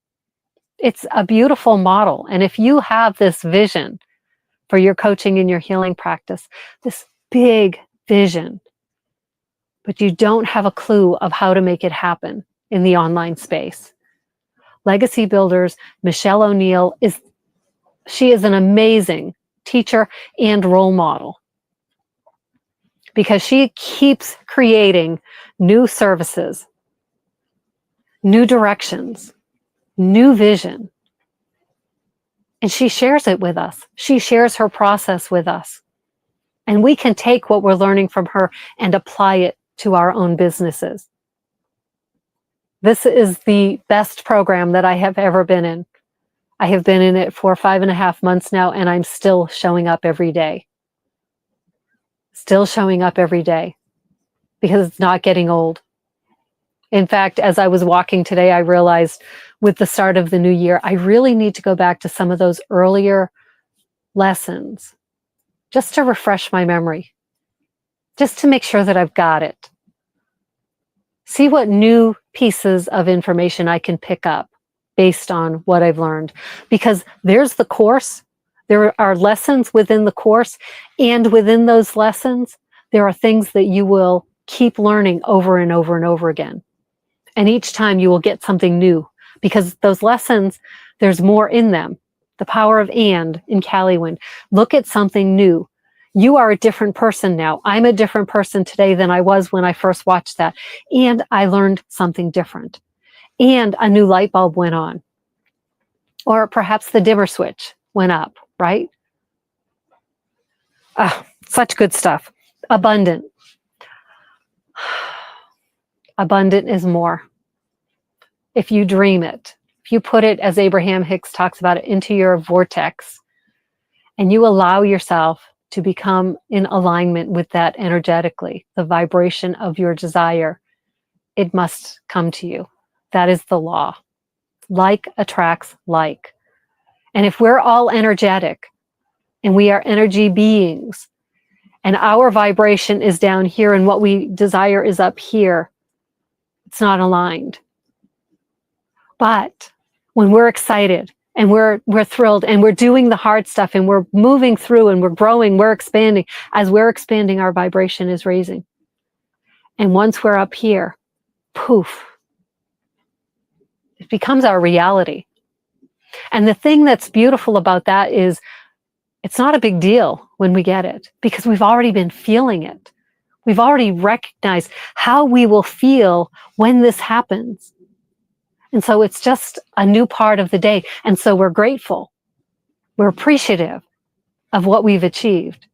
It's a beautiful model. And if you have this vision for your coaching and your healing practice, this big vision, but you don't have a clue of how to make it happen in the online space. Legacy Builders, Michelle O'Neill she is an amazing teacher and role model because she keeps creating new services, new directions, new vision. And she shares it with us. She shares her process with us. And we can take what we're learning from her and apply it to our own businesses. This is the best program that I have ever been in. I have been in it for 5.5 months now, and I'm still showing up every day. Still showing up every day because it's not getting old. In fact, as I was walking today, I realized with the start of the new year, I really need to go back to some of those earlier lessons just to refresh my memory, just to make sure that I've got it. See what new pieces of information I can pick up based on what I've learned. Because there's the course, there are lessons within the course, and within those lessons, there are things that you will keep learning over and over and over again. And each time you will get something new because those lessons, there's more in them. The power of and in Caliwynd. Look at something new. You are a different person now. I'm a different person today than I was when I first watched that. And I learned something different. And a new light bulb went on. Or perhaps the dimmer switch went up, right? Such good stuff. Abundant. Abundant is more. If you dream it, if you put it, as Abraham Hicks talks about it, into your vortex, and you allow yourself to become in alignment with that energetically, the vibration of your desire, it must come to you. That is the law. Like attracts like. And if we're all energetic, and we are energy beings, and our vibration is down here and what we desire is up here, it's not aligned. But when we're excited and we're thrilled and we're doing the hard stuff and we're moving through and we're growing, we're expanding. As we're expanding, our vibration is raising. And once we're up here, poof, it becomes our reality. And the thing that's beautiful about that is it's not a big deal when we get it because we've already been feeling it. We've already recognized how we will feel when this happens. And so it's just a new part of the day. And so we're grateful. We're appreciative of what we've achieved.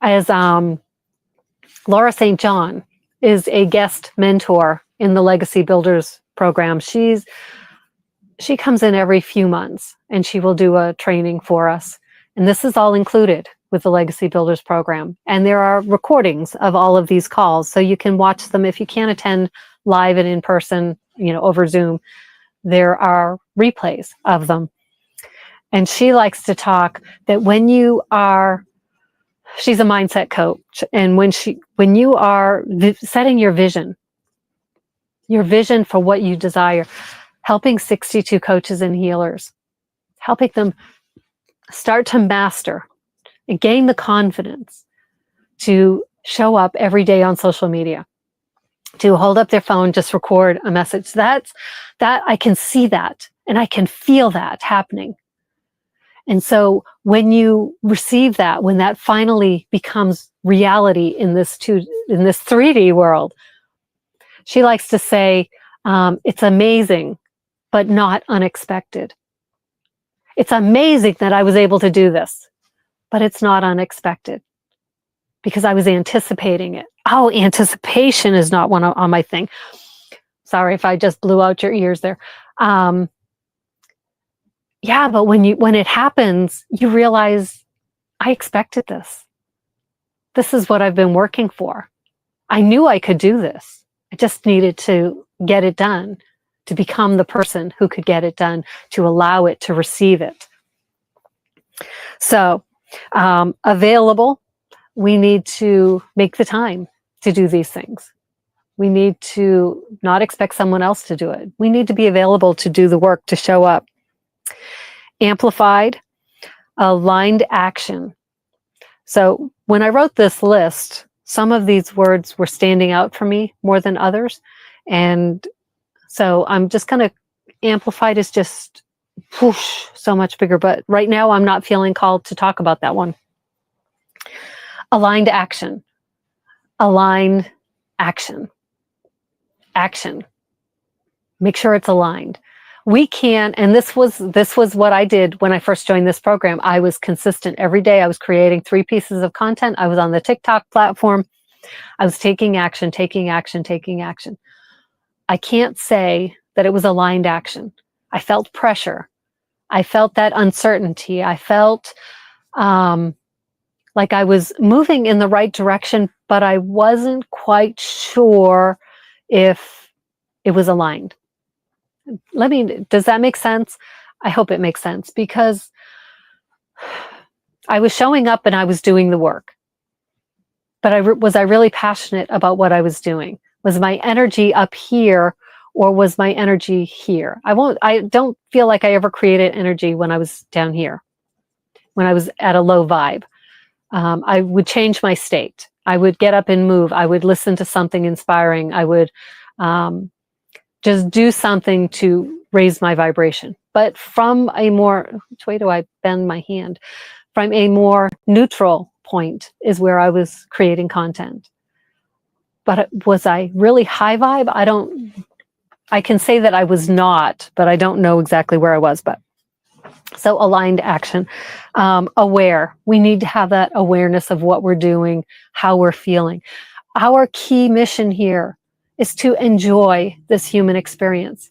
As Laura St. John is a guest mentor in the Legacy Builders program. She comes in every few months and she will do a training for us. And this is all included with the Legacy Builders program. And there are recordings of all of these calls. So you can watch them if you can't attend live and in person, over Zoom. There are replays of them. And she likes to talk that she's a mindset coach. And when you are setting your vision for what you desire, helping 62 coaches and healers, helping them start to master and gain the confidence to show up every day on social media, to hold up their phone, just record a message. That I can see that and I can feel that happening. And so when you receive that, when that finally becomes reality in this 3D world, she likes to say, it's amazing, but not unexpected. It's amazing that I was able to do this, but it's not unexpected because I was anticipating it. Oh, anticipation is not one on my thing. Sorry if I just blew out your ears there. Yeah, but when it happens, you realize I expected this. This is what I've been working for. I knew I could do this. I just needed to get it done, to become the person who could get it done, to allow it, to receive it. So, available, we need to make the time to do these things. We need to not expect someone else to do it. We need to be available to do the work, to show up. Amplified, aligned action. So when I wrote this list, some of these words were standing out for me more than others. And so I'm just going to, amplified is just whoosh, so much bigger. But right now I'm not feeling called to talk about that one. Aligned action. Aligned action. Action. Make sure it's aligned. We can, and this was what I did when I first joined this program. I was consistent every day. I was creating 3 pieces of content. I was on the TikTok platform. I was taking action, taking action, taking action. I can't say that it was aligned action. I felt pressure. I felt that uncertainty. I felt like I was moving in the right direction, but I wasn't quite sure if it was aligned. Does that make sense? I hope it makes sense, because I was showing up and I was doing the work. But was I really passionate about what I was doing? Was my energy up here, or was my energy here? I don't feel like I ever created energy when I was down here, when I was at a low vibe. I would change my state. I would get up and move. I would listen to something inspiring. I would just do something to raise my vibration. But from a more, which way do I bend my hand? From a more neutral point is where I was creating content. But was I really high vibe? I can say that I was not, but I don't know exactly where I was. But so aligned action, aware. We need to have that awareness of what we're doing, how we're feeling. Our key mission here is to enjoy this human experience,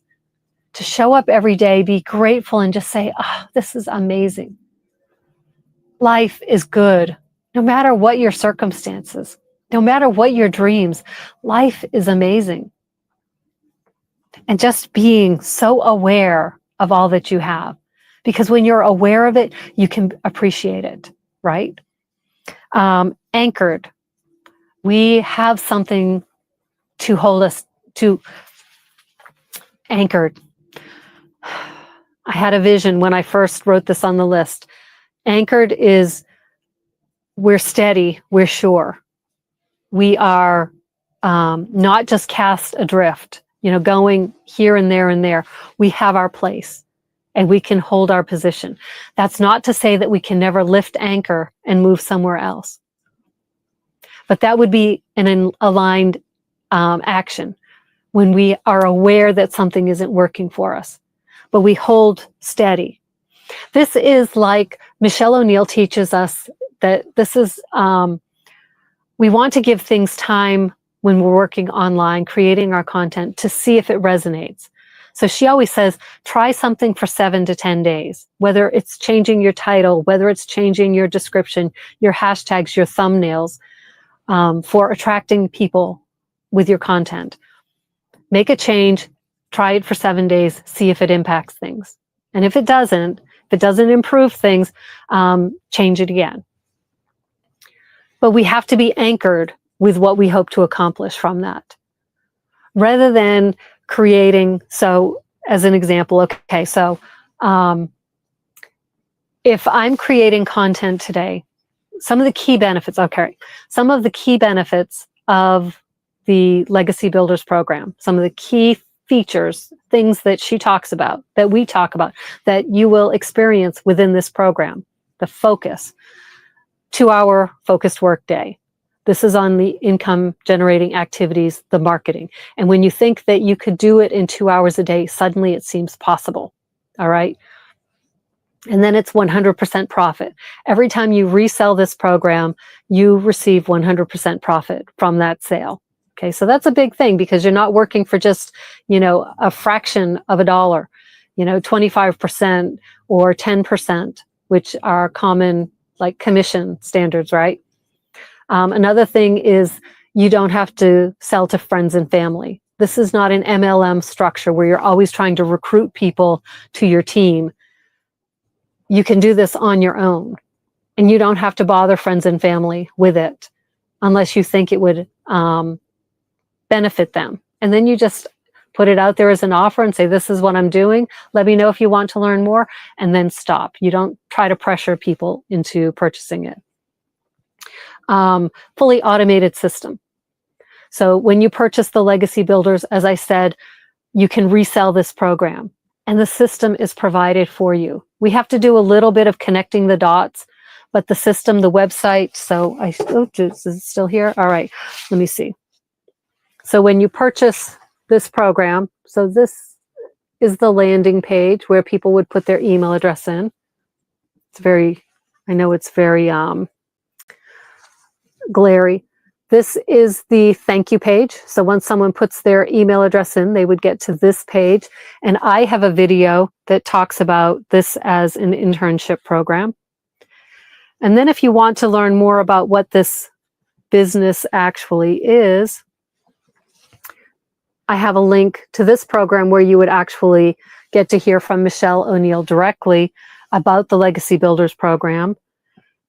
to show up every day, be grateful, and just say, oh, this is amazing. Life is good, no matter what your circumstances, no matter what your dreams, life is amazing. And just being so aware of all that you have, because when you're aware of it, you can appreciate it, right? Anchored. We have something to hold us to. Anchored. I had a vision when I first wrote this on the list. Anchored is we're steady, we're sure. We are not just cast adrift, going here and there and there. We have our place and we can hold our position. That's not to say that we can never lift anchor and move somewhere else. But that would be an aligned action when we are aware that something isn't working for us, but we hold steady. This is like Michelle O'Neill teaches us that this is, we want to give things time when we're working online, creating our content, to see if it resonates. So she always says, try something for 7 to 10 days, whether it's changing your title, whether it's changing your description, your hashtags, your thumbnails, for attracting people with your content. Make a change, try it for 7 days, see if it impacts things. And if it doesn't improve things, change it again. But we have to be anchored with what we hope to accomplish from that, rather than creating. So as an example, okay, so if I'm creating content today, some of the key benefits of the Legacy Builders program, some of the key features, things that she talks about, that we talk about, that you will experience within this program. The focus, 2-hour focused work day. This is on the income generating activities, the marketing. And when you think that you could do it in 2 hours a day, suddenly it seems possible. All right. And then it's 100% profit. Every time you resell this program, you receive 100% profit from that sale. Okay, so that's a big thing, because you're not working for just, a fraction of a dollar, 25% or 10%, which are common like commission standards, right? Another thing is you don't have to sell to friends and family. This is not an MLM structure where you're always trying to recruit people to your team. You can do this on your own, and you don't have to bother friends and family with it. unless you think it would benefit them. And then you just put it out there as an offer and say, this is what I'm doing. Let me know if you want to learn more, and then stop. You don't try to pressure people into purchasing it. Fully automated system. So when you purchase the Legacy Builders, as I said, you can resell this program, and the system is provided for you. We have to do a little bit of connecting the dots, but the system, the website, so is it still here? All right, let me see. So when you purchase this program, so this is the landing page where people would put their email address in. It's very, I know it's very glary. This is the thank you page. So once someone puts their email address in, they would get to this page. And I have a video that talks about this as an internship program. And then if you want to learn more about what this business actually is, I have a link to this program where you would actually get to hear from Michelle O'Neill directly about the Legacy Builders program.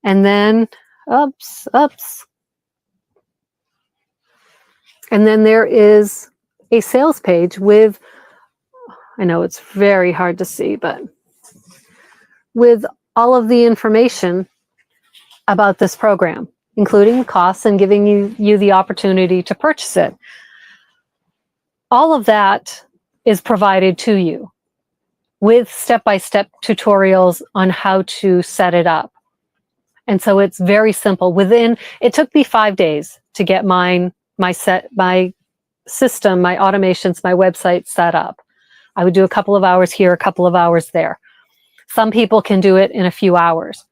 And then, oops. And then there is a sales page with, I know it's very hard to see, but with all of the information about this program, including the costs and giving you the opportunity to purchase it. All of that is provided to you with step-by-step tutorials on how to set it up. And so it's very simple. It took me 5 days to get my system, my automations, my website set up. I would do a couple of hours here, a couple of hours there. Some people can do it in a few hours.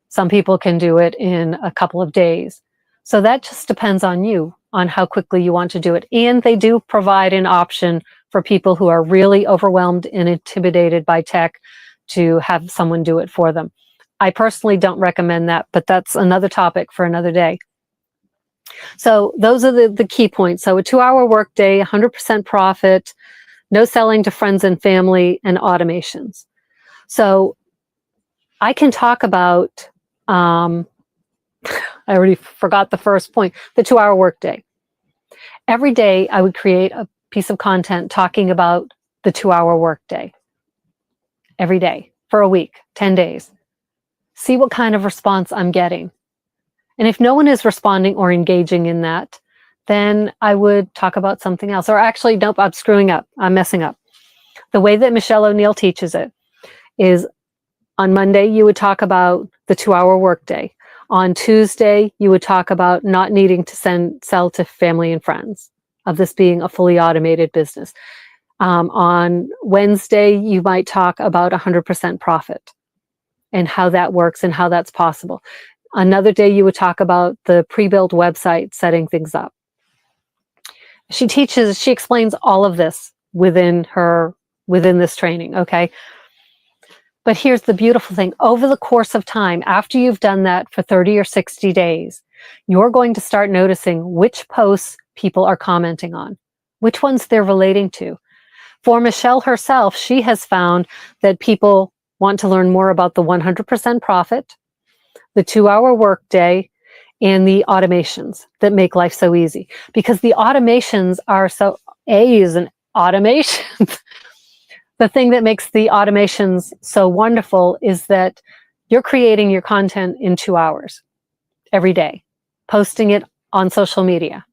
Some people can do it in a couple of days. So that just depends on you, on how quickly you want to do it. And they do provide an option for people who are really overwhelmed and intimidated by tech to have someone do it for them. I personally don't recommend that, but that's another topic for another day. So those are the key points. So a 2-hour workday, 100% profit, no selling to friends and family, and automations. So I can talk about, I already forgot the first point, the 2-hour workday. Every day I would create a piece of content talking about the 2-hour workday. Every day for a week, 10 days. See what kind of response I'm getting. And if no one is responding or engaging in that, then I would talk about something else. Or actually, nope, I'm screwing up. I'm messing up. The way that Michelle O'Neill teaches it is on Monday, you would talk about the 2-hour workday. On Tuesday, you would talk about not needing to sell to family and friends, of this being a fully automated business. On Wednesday, you might talk about 100% profit and how that works and how that's possible. Another day, you would talk about the pre-built website, setting things up. She explains all of this within this training, okay? But here's the beautiful thing. Over the course of time, after you've done that for 30 or 60 days, you're going to start noticing which posts people are commenting on, which ones they're relating to. For Michelle herself, she has found that people want to learn more about the 100% profit, the 2-hour workday, and the automations that make life so easy. Because the automations are A is an automation. The thing that makes the automations so wonderful is that you're creating your content in 2 hours every day, posting it on social media,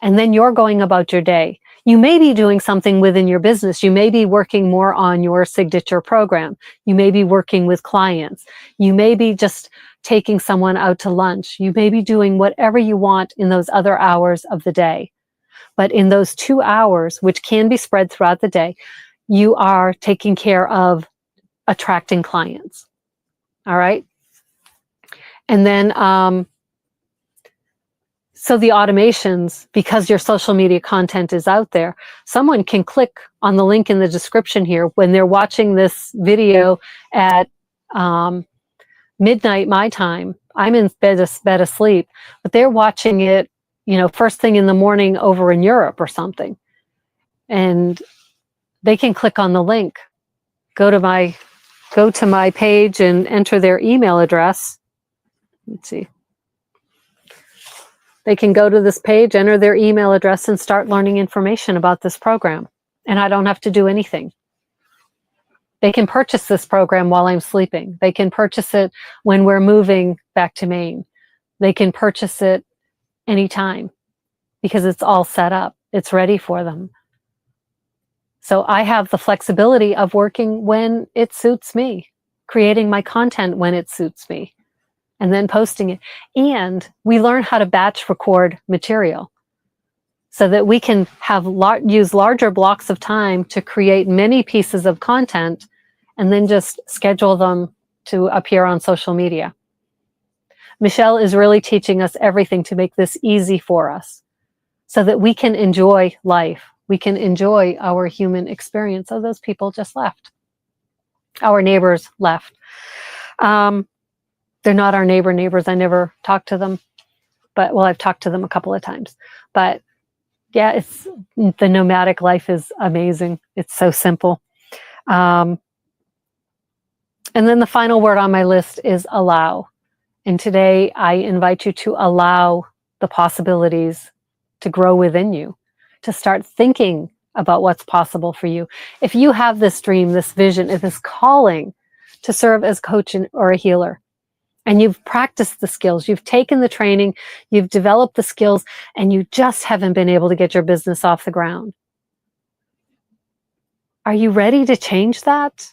and then you're going about your day. You may be doing something within your business. You may be working more on your signature program. You may be working with clients. You may be just taking someone out to lunch. You may be doing whatever you want in those other hours of the day. But in those 2 hours, which can be spread throughout the day, you are taking care of attracting clients. All right. And then, so the automations, because your social media content is out there, someone can click on the link in the description here when they're watching this video at midnight my time. I'm in bed asleep, but they're watching it, first thing in the morning over in Europe or something. And they can click on the link, go to my page and enter their email address. Let's see. They can go to this page, enter their email address, and start learning information about this program. And I don't have to do anything. They can purchase this program while I'm sleeping. They can purchase it when we're moving back to Maine. They can purchase it anytime because it's all set up. It's ready for them. So I have the flexibility of working when it suits me, creating my content when it suits me, and then posting it. And we learn how to batch record material so that we can use larger blocks of time to create many pieces of content and then just schedule them to appear on social media. Michelle is really teaching us everything to make this easy for us so that we can enjoy life. We can enjoy our human experience. Oh, those people just left. Our neighbors left. They're not our neighbors. I never talked to them, but well, I've talked to them a couple of times. But yeah, the nomadic life is amazing. It's so simple. And then the final word on my list is allow. And today I invite you to allow the possibilities to grow within you, to start thinking about what's possible for you. If you have this dream, this vision, this calling to serve as a coach or a healer, and you've practiced the skills, you've taken the training, you've developed the skills, and you just haven't been able to get your business off the ground, are you ready to change that?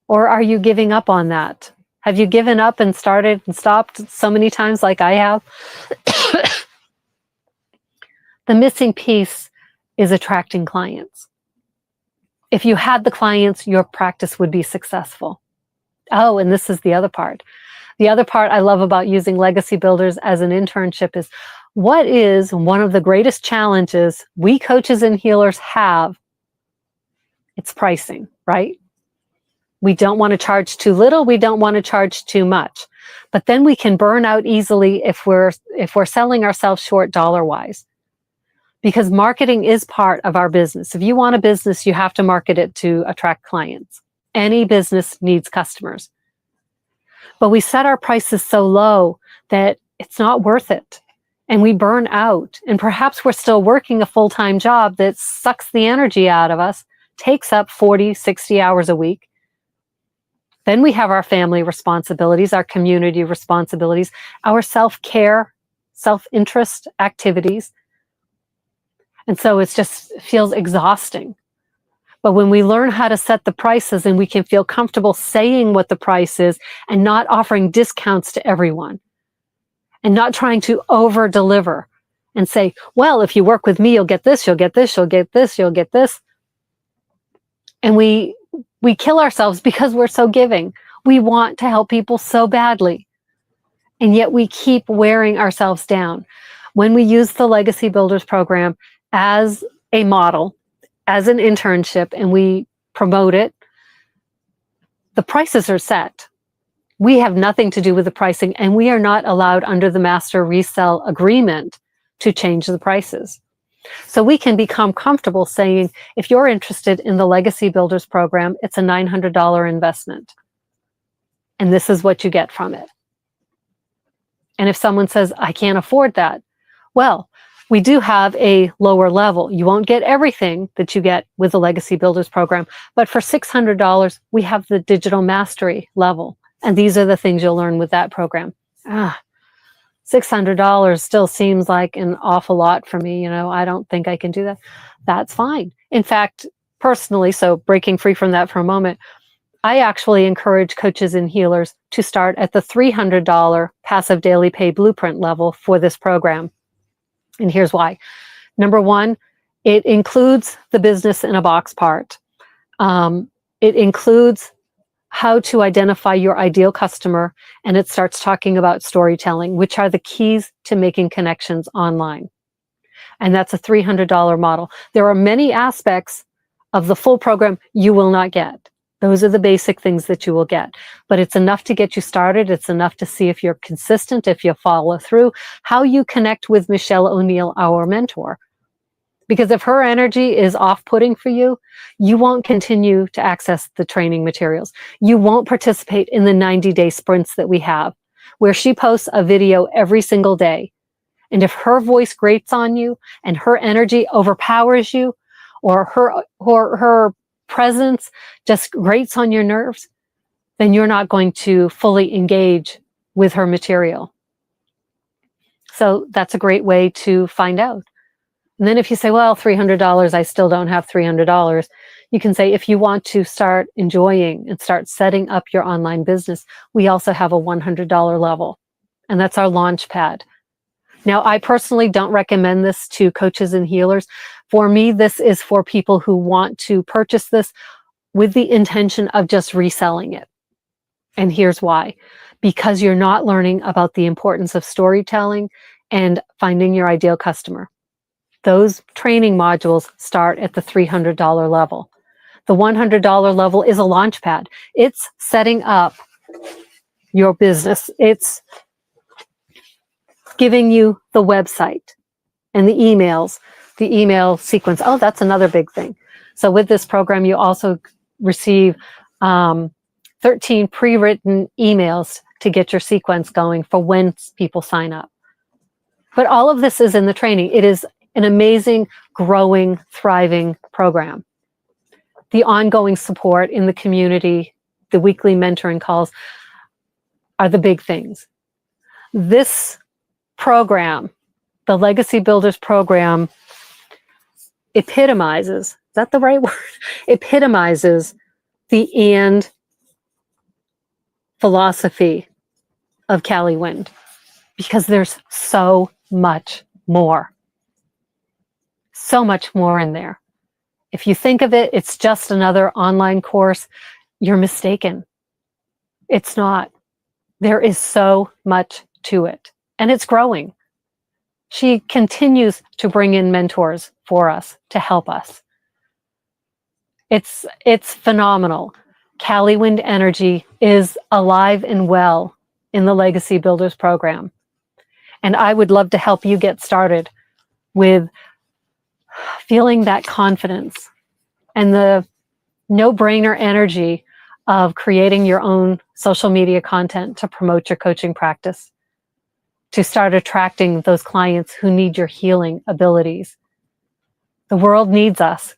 Or are you giving up on that? Have you given up and started and stopped so many times like I have? The missing piece is attracting clients. If you had the clients, your practice would be successful. Oh, and this is the other part. The other part I love about using Legacy Builders as an internship is, what is one of the greatest challenges we coaches and healers have? It's pricing, right? We don't want to charge too little. We don't want to charge too much. But then we can burn out easily if we're selling ourselves short dollar-wise. Because marketing is part of our business. If you want a business, you have to market it to attract clients. Any business needs customers. But we set our prices so low that it's not worth it. And we burn out. And perhaps we're still working a full-time job that sucks the energy out of us, takes up 40, 60 hours a week. Then we have our family responsibilities, our community responsibilities, our self-care, self-interest activities. And so it just feels exhausting. But when we learn how to set the prices and we can feel comfortable saying what the price is and not offering discounts to everyone and not trying to over deliver and say, well, if you work with me, you'll get this, you'll get this, you'll get this, you'll get this. And we kill ourselves because we're so giving. We want to help people so badly. And yet we keep wearing ourselves down. When we use the Legacy Builders program as a model, as an internship, and we promote it, the prices are set. We have nothing to do with the pricing, and we are not allowed under the master resell agreement to change the prices. So we can become comfortable saying, if you're interested in the Legacy Builders program, it's a $900 investment. And this is what you get from it. And if someone says, I can't afford that, well, we do have a lower level. You won't get everything that you get with the Legacy Builders program, but for $600, we have the digital mastery level. And these are the things you'll learn with that program. $600 still seems like an awful lot for me. I don't think I can do that. That's fine. In fact, personally, so breaking free from that for a moment, I actually encourage coaches and healers to start at the $300 passive daily pay blueprint level for this program. And here's why. Number one, it includes the business in a box part. It includes how to identify your ideal customer, and it starts talking about storytelling, which are the keys to making connections online. And that's a $300 model. There are many aspects of the full program you will not get. Those are the basic things that you will get. But it's enough to get you started. It's enough to see if you're consistent, if you follow through, how you connect with Michelle O'Neill, our mentor. Because if her energy is off-putting for you, you won't continue to access the training materials. You won't participate in the 90-day sprints that we have, where she posts a video every single day. And if her voice grates on you and her energy overpowers you, or her presence just grates on your nerves, then you're not going to fully engage with her material. So that's a great way to find out. And then if you say, well, $300, I still don't have $300, you can say, if you want to start enjoying and start setting up your online business, we also have a $100 level. And that's our launch pad. Now, I personally don't recommend this to coaches and healers. For me, this is for people who want to purchase this with the intention of just reselling it. And here's why. Because you're not learning about the importance of storytelling and finding your ideal customer. Those training modules start at the $300 level. The $100 level is a launch pad. It's setting up your business. It's giving you the website and the emails, the email sequence. Oh, that's another big thing. So with this program, you also receive 13 pre-written emails to get your sequence going for when people sign up. But all of this is in the training. It is an amazing, growing, thriving program. The ongoing support in the community, the weekly mentoring calls are the big things. This program, the Legacy Builders program, epitomizes, is that the right word? Epitomizes the and philosophy of Caliwynd, because there's so much more. So much more in there. If you think of it, it's just another online course, you're mistaken. It's not. There is so much to it, and it's growing. She continues to bring in mentors for us to help us. It's phenomenal. Caliwynd energy is alive and well in the Legacy Builders program. And I would love to help you get started with feeling that confidence and the no-brainer energy of creating your own social media content to promote your coaching practice, to start attracting those clients who need your healing abilities. The world needs us.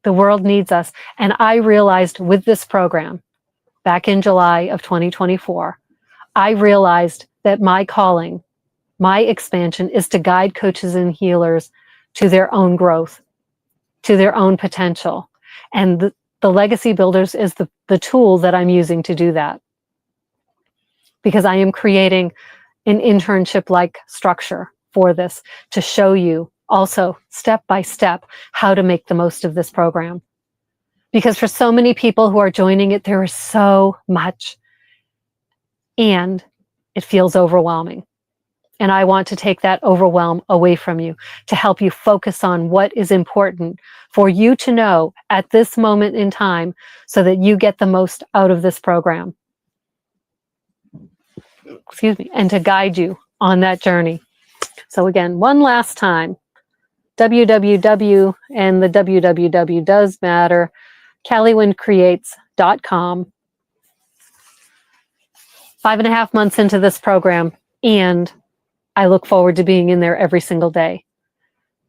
The world needs us. And I realized with this program, back in July of 2024, I realized that my calling, my expansion is to guide coaches and healers to their own growth, to their own potential. And the Legacy Builders is the tool that I'm using to do that. Because I am creating an internship-like structure for this to show you also step by step how to make the most of this program. Because for so many people who are joining it, there is so much and it feels overwhelming. And I want to take that overwhelm away from you to help you focus on what is important for you to know at this moment in time so that you get the most out of this program. Excuse me, and to guide you on that journey. So again, one last time, www, and the www does matter, calywindcreates.com. 5.5 months into this program, and I look forward to being in there every single day.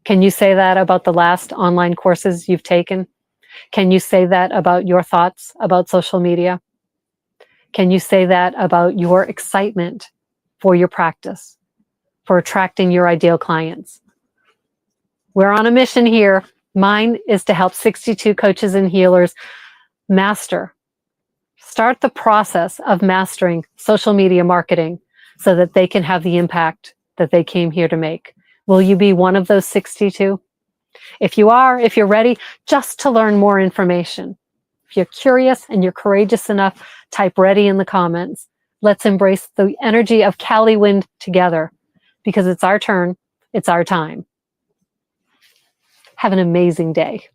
Can you say that about the last online courses you've taken? Can you say that about your thoughts about social media? Can you say that about your excitement for your practice, for attracting your ideal clients? We're on a mission here. Mine is to help 62 coaches and healers start the process of mastering social media marketing so that they can have the impact that they came here to make. Will you be one of those 62? If you are, if you're ready just to learn more information, if you're curious and you're courageous enough, type ready in the comments. Let's embrace the energy of Caliwynd together, because it's our turn, it's our time. Have an amazing day.